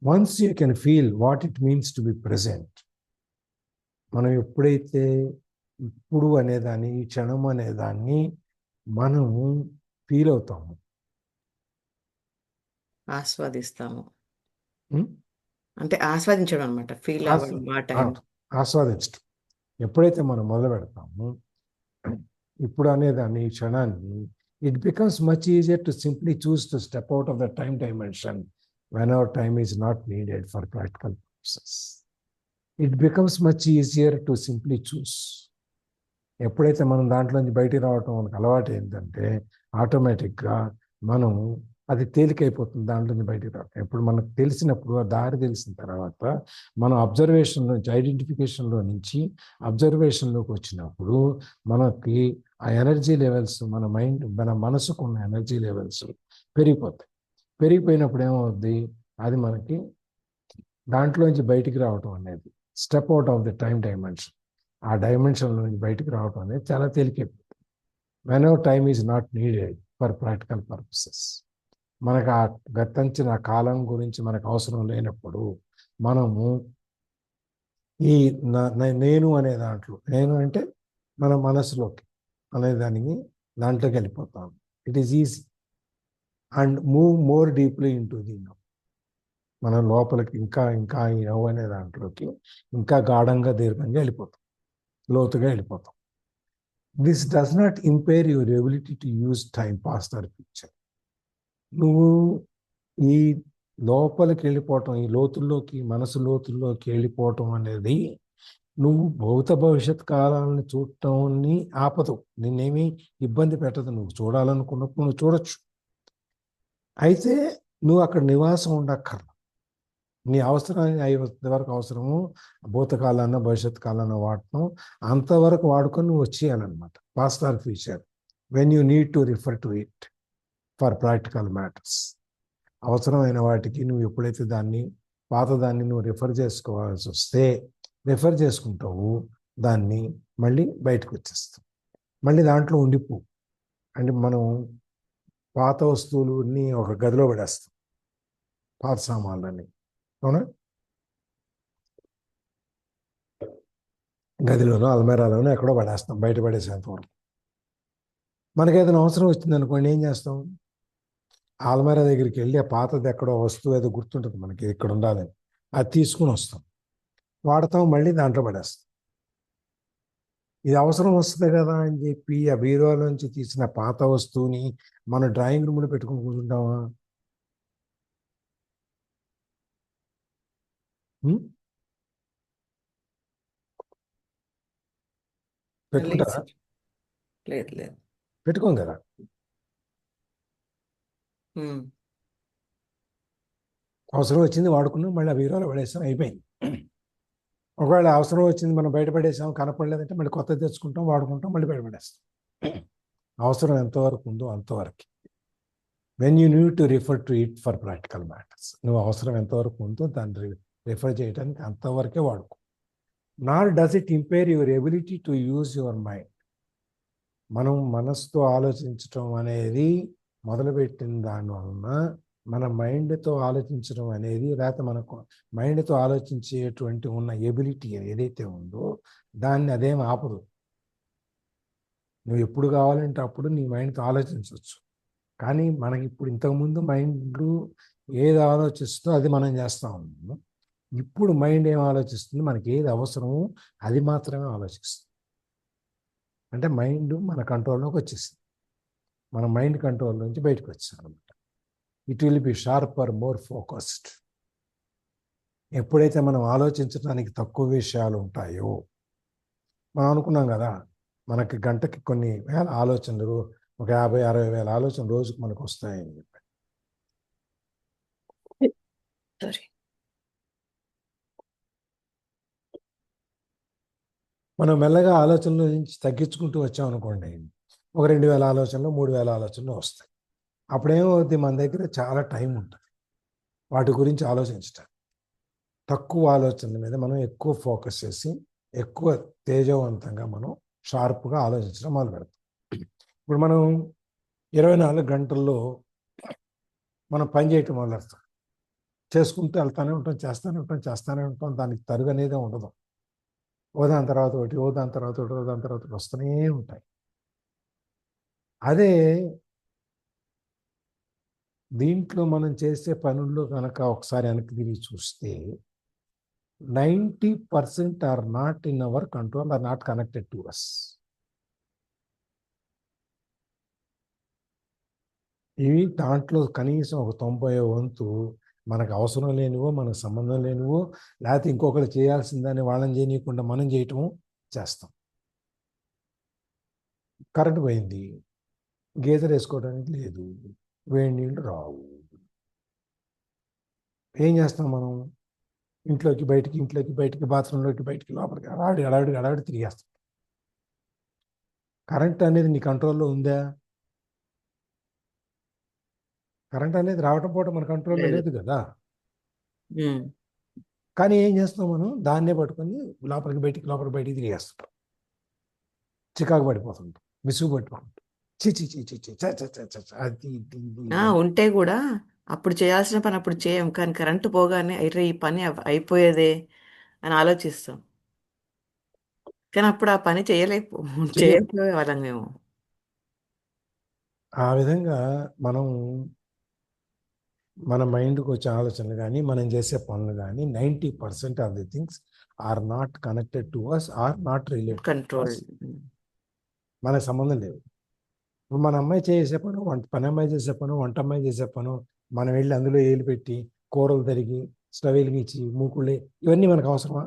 Once you can feel what it means to be present, మనం ఎప్పుడైతే ఇప్పుడు అనేదాన్ని, ఈ క్షణం అనేదాన్ని మనం ఫీల్ అవుతాము, ఆస్వాదిస్తాము. అంటే ఆస్వాదించడం అనమాట, ఫీల్ అవ్వడం ఆ టైం. ఆస్వాదించడం ఎప్పుడైతే మనం మొదలు పెడతాము, ఇప్పుడు అనేదాన్ని, ఈ క్షణాన్ని, it becomes much easier to simply choose to step out of the time dimension whenever time is not needed for practical purposes. It becomes much easier to simply choose. ఎప్పుడైతే మనం దాంట్లోంచి బయటికి రావటం మనకు అలవాటు ఏంటంటే, ఆటోమేటిక్గా మనం అది తేలికైపోతుంది దాంట్లో నుంచి బయటికి రావడం. ఇప్పుడు మనకు తెలిసినప్పుడు ఆ దారి తెలిసిన తర్వాత మనం అబ్జర్వేషన్ నుంచి ఐడెంటిఫికేషన్లో నుంచి అబ్జర్వేషన్లోకి వచ్చినప్పుడు మనకి ఆ ఎనర్జీ లెవెల్స్ మన మనసుకు ఉన్న ఎనర్జీ లెవెల్స్ పెరిగిపోతాయి. పెరిగిపోయినప్పుడు ఏమవుద్ది, అది మనకి దాంట్లోంచి బయటికి రావటం అనేది step out of the time dimension, ఆ డైమెన్షన్లో నుంచి బయటికి రావటం అనేది చాలా తేలికైపోతుంది. Whenever time is not needed for practical purposes. మనకు ఆ గతించిన కాలం గురించి మనకు అవసరం లేనప్పుడు మనము ఈ నేను అనే దాంట్లో, నేను అంటే మన మనసులోకి అనే దాంట్లోకి వెళ్ళిపోతాం. It is easy and move more deeply into the now. మన లోపలికి ఇంకా ఇంకా ఈ నవ్వు అనే దాంట్లోకి ఇంకా గాఢంగా దీర్ఘంగా వెళ్ళిపోతాం, లోతుగా వెళ్ళిపోతాం. This does not impair your ability to use time past or future. నువ్వు ఈ లోపలికి వెళ్ళిపోవటం, ఈ లోతుల్లోకి, మనసు లోతుల్లోకి వెళ్ళిపోవటం అనేది నువ్వు భవిష్యత్ కాలాన్ని చూడటాన్ని ఆపదు, నిన్నేమీ ఇబ్బంది పెట్టదు. నువ్వు చూడాలనుకున్నప్పుడు నువ్వు చూడొచ్చు. అయితే నువ్వు అక్కడ నివాసం ఉండక్కర్లా. నీ అవసరాన్ని వరకు అవసరము భూతకాలాన్న భవిష్యత్ కాలాన్న వాడటం అంతవరకు వాడుకొని నువ్వు వచ్చేయాలన్నమాట. Past or future when you need to refer to it for practical matters. అవసరమైన వాటికి నువ్వు ఎప్పుడైతే పాతదాన్ని నువ్వు రిఫర్ చేసుకోవాల్సి వస్తే రిఫర్ చేసుకుంటావు, దాన్ని మళ్ళీ బయటకు వచ్చేస్తావు, మళ్ళీ దాంట్లో ఉండిపో. అంటే మనం పాత వస్తువులని ఒక గదిలో పడేస్తాం, పాత సామాన్లని, అవునా, గదిలోనో అల్మేరాలోనో ఎక్కడో పడేస్తాం, బయట పడేసేంత వరకు. మనకి ఏదైనా అవసరం వచ్చింది అనుకోండి, ఏం చేస్తాం, ఆల్మేరా దగ్గరికి వెళ్ళి ఆ పాతది ఎక్కడో వస్తువు ఏదో గుర్తుంటుంది మనకి ఇక్కడ ఉండాలని, అది తీసుకుని వస్తాం, వాడతాం, మళ్ళీ దాంట్లో పడేస్తాం. ఇది అవసరం వస్తుంది కదా అని చెప్పి ఆ బీరువాలోంచి తీసిన పాత వస్తువుని మన డ్రాయింగ్ రూమ్లో పెట్టుకుని కూర్చుంటామా? పెట్టుకుంటారా? లేదు లేదు. పెట్టుకోం కదా. అవసరం వచ్చింది వాడుకున్నాం, మళ్ళీ ఆ బీరువాలో పడేస్తాం, అయిపోయింది. ఒకవేళ అవసరం వచ్చింది మనం బయటపడేసాం, కనపడలేదంటే మళ్ళీ కొత్తది తెచ్చుకుంటాం, వాడుకుంటాం, మళ్ళీ బయటపడేస్తాం. అవసరం ఎంతవరకు ఉందో అంతవరకు. When you need to refer to it for practical matters, నువ్వు అవసరం ఎంతవరకు ఉందో దాన్ని రిఫర్ చేయడానికి అంతవరకే వాడుకో. నార్ does it impaired your ability to use your mind. మనం మనసుతో ఆలోచించటం అనేది మొదలుపెట్టిన దానివలన మన మైండ్తో ఆలోచించడం అనేది, లేకపోతే మనకు మైండ్తో ఆలోచించేటువంటి ఉన్న ఎబిలిటీ ఏదైతే ఉందో దాన్ని అదేం ఆపదు. నువ్వు ఎప్పుడు కావాలంటే అప్పుడు నీ మైండ్తో ఆలోచించవచ్చు. కానీ మనకి ఇప్పుడు ఇంతకుముందు మైండ్ ఏది ఆలోచిస్తుందో అది మనం చేస్తూ ఉన్నాము. ఇప్పుడు మైండ్ ఏం ఆలోచిస్తుంది, మనకి ఏది అవసరమో అది మాత్రమే ఆలోచిస్తుంది. అంటే మైండ్ మన కంట్రోల్లోకి వచ్చేసింది, మన మైండ్ కంట్రోల్ నుంచి బయటకు వచ్చాం అనమాట. It will be sharper, more focused. ఎప్పుడైతే మనం ఆలోచించడానికి తక్కువ విషయాలు ఉంటాయో, మనం అనుకున్నాం కదా మనకి గంటకి కొన్ని వేల ఆలోచనలు, ఒక 50-60 వేల ఆలోచనలు రోజుకు మనకు వస్తాయని చెప్పి. మనం మెల్లగా ఆలోచనల నుంచి తగ్గించుకుంటూ వచ్చామనుకోండి, ఒక 2000 ఆలోచనలు, 3000 ఆలోచనలు వస్తాయి. అప్పుడేమవుద్ది, మన దగ్గర చాలా టైం ఉంటుంది వాటి గురించి ఆలోచించటం. తక్కువ ఆలోచనల మీద మనం ఎక్కువ ఫోకస్ చేసి ఎక్కువ తేజవంతంగా మనం షార్ప్గా ఆలోచించడం మొదలు పెడతాం. ఇప్పుడు మనం 24 గంటల్లో మనం పని చేయటం మొదలు పెడతాం, చేసుకుంటూ వెళ్తానే ఉంటాం, చేస్తూనే ఉంటాం. దానికి తరుగు అనేది ఉండదు. ఓ దాని తర్వాత ఒకటి, ఓ దాని తర్వాత ఒకటి, ఓ దాని తర్వాత వస్తూనే ఉంటాయి. అదే దీంట్లో మనం చేసే పనుల్లో కనుక ఒకసారి వెనక్కి తిరిగి చూస్తే 90% are not in our control, are not connected to us. ఇవి దాంట్లో కనీసం ఒక 90 వంతు మనకు అవసరం లేనివో, మనకు సంబంధం లేనివో, లేకపోతే ఇంకొకరు చేయాల్సిందని వాళ్ళని చేయనీయకుండా మనం చేయటం చేస్తాం. కరెంట్ పోయింది, గీజర్ వేసుకోవడానికి లేదు, వేడి నీళ్ళు రావు. ఏం చేస్తాం మనం? ఇంట్లోకి బయటికి బాత్రూంలోకి బయటికి లోపలికి అడావిడి తిరిగేస్తాం. కరెంట్ అనేది నీ కంట్రోల్లో ఉందా? కరెంట్ అనేది రావటం పోవటం మన కంట్రోల్లో లేదు. లేదు కదా. ఉమ్. కానీ ఏం చేస్తాం మనం? దాన్నే పట్టుకొని లోపలికి బయటికి తిరిగేస్తాం. చికాకు పడిపోతుంటాం, విసుగు పట్టుకుంటాం. చిచి చిచి చి చ చ చ చ చ, అది ఇది ఇది ఆ, ఇది. ఉంటే కూడా అప్పుడు చేయాల్సిన పని అప్పుడు చేయం, కానీ కరెంటు పోగానే అయితే ఈ పని అయిపోయేదే అని ఆలోచిస్తాం. కానీ అప్పుడు ఆ పని చెయ్యం. చేయకపోయే వాళ్ళం మేము. ఆ విధంగా మనం మన మైండ్కి వచ్చే ఆలోచనలు కానీ మనం చేసే పనులు కానీ 90% of the things are not connected to us, or not related to control. Us. మనకు సంబంధం లేదు. ఇప్పుడు మన అమ్మాయి చేసే పను, పని అమ్మాయి చేసే పను, వంట అమ్మాయి చేసే పను, మనం వెళ్ళి అందులో ఏలు పెట్టి కూరలు తరిగి స్టవ్ వెలిగించి మూకుళ్ళే, ఇవన్నీ మనకు అవసరమా?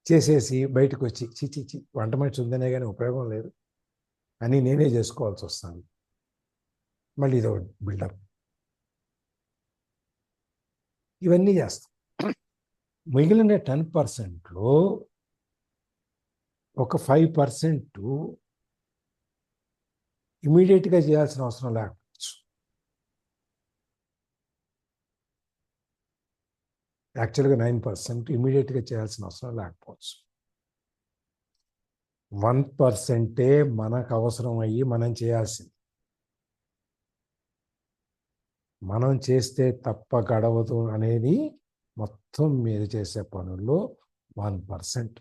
చేసేసి బయటకు వచ్చి చి వంట మనిషి ఉందనే కానీ ఉపయోగం లేదు అని నేనే చేసుకోవాల్సి వస్తాను. మళ్ళీ ఇదో బిల్డప్. ఇవన్నీ చేస్తాం. మిగిలిన 10%లో ఒక 5% ఇమీడియట్గా చేయాల్సిన అవసరం లేకపోవచ్చు. యాక్చువల్గా 9% ఇమీడియట్గా చేయాల్సిన అవసరం లేకపోవచ్చు. 1% మనకు అవసరం అయ్యి మనం చేయాల్సింది. మనం చేస్తే తప్ప గడవదు అనేది మొత్తం మీరు చేసే పనుల్లో 1%.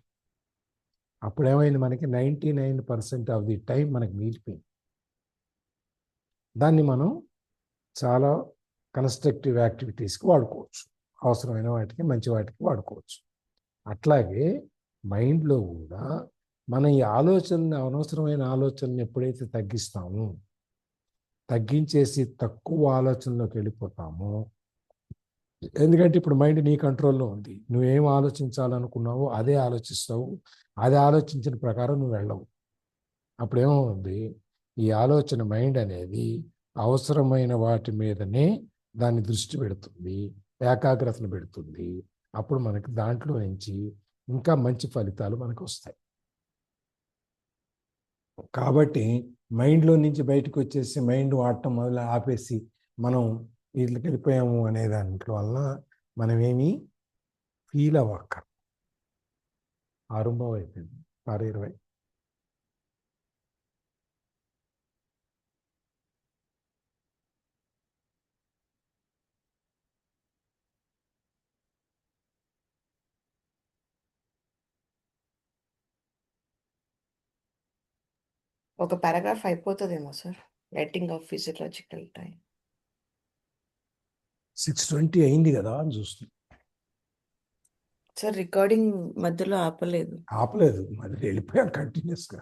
అప్పుడేమైంది? మనకి 99% ఆఫ్ ది టైం మనకి మిగిలిపోయింది. దాన్ని మనం చాలా కన్స్ట్రక్టివ్ యాక్టివిటీస్కి వాడుకోవచ్చు, అవసరమైన వాటికి, మంచి వాటికి వాడుకోవచ్చు. అట్లాగే మైండ్లో కూడా మన ఈ ఆలోచనని, అనవసరమైన ఆలోచనని ఎప్పుడైతే తగ్గించేసి తక్కువ ఆలోచనలోకి వెళ్ళిపోతామో, ఎందుకంటే ఇప్పుడు మైండ్ నీ కంట్రోల్లో ఉంది. నువ్వేం ఆలోచించాలనుకున్నావో అదే ఆలోచిస్తావు, అది ఆలోచించిన ప్రకారం నువ్వు వెళ్ళవు. అప్పుడేమవుతుంది? ఈ ఆలోచన మైండ్ అనేది అవసరమైన వాటి మీదనే దాన్ని దృష్టి పెడుతుంది, ఏకాగ్రతను పెడుతుంది. అప్పుడు మనకి దాంట్లో నుంచి ఇంకా మంచి ఫలితాలు మనకు వస్తాయి. కాబట్టి మైండ్లో నుంచి బయటకు వచ్చేసి మైండ్ వాడటం మొదలు ఆపేసి మనం వీటికి వెళ్ళిపోయాము అనే దాంట్లో వల్ల మనమేమీ ఫీల్ అవ్వక్క. ఆరంభం అయిపోయింది 6:20. ఒక పారాగ్రాఫ్ అయిపోతుందేమో sir, writing of physiological time. 6:20 అయింది కదా అని చూస్తుంది. సార్ రికార్డింగ్ మధ్యలో ఆపలేదు. ఆపలేదు, మరి వెళ్ళిపోయాను కంటిన్యూస్గా.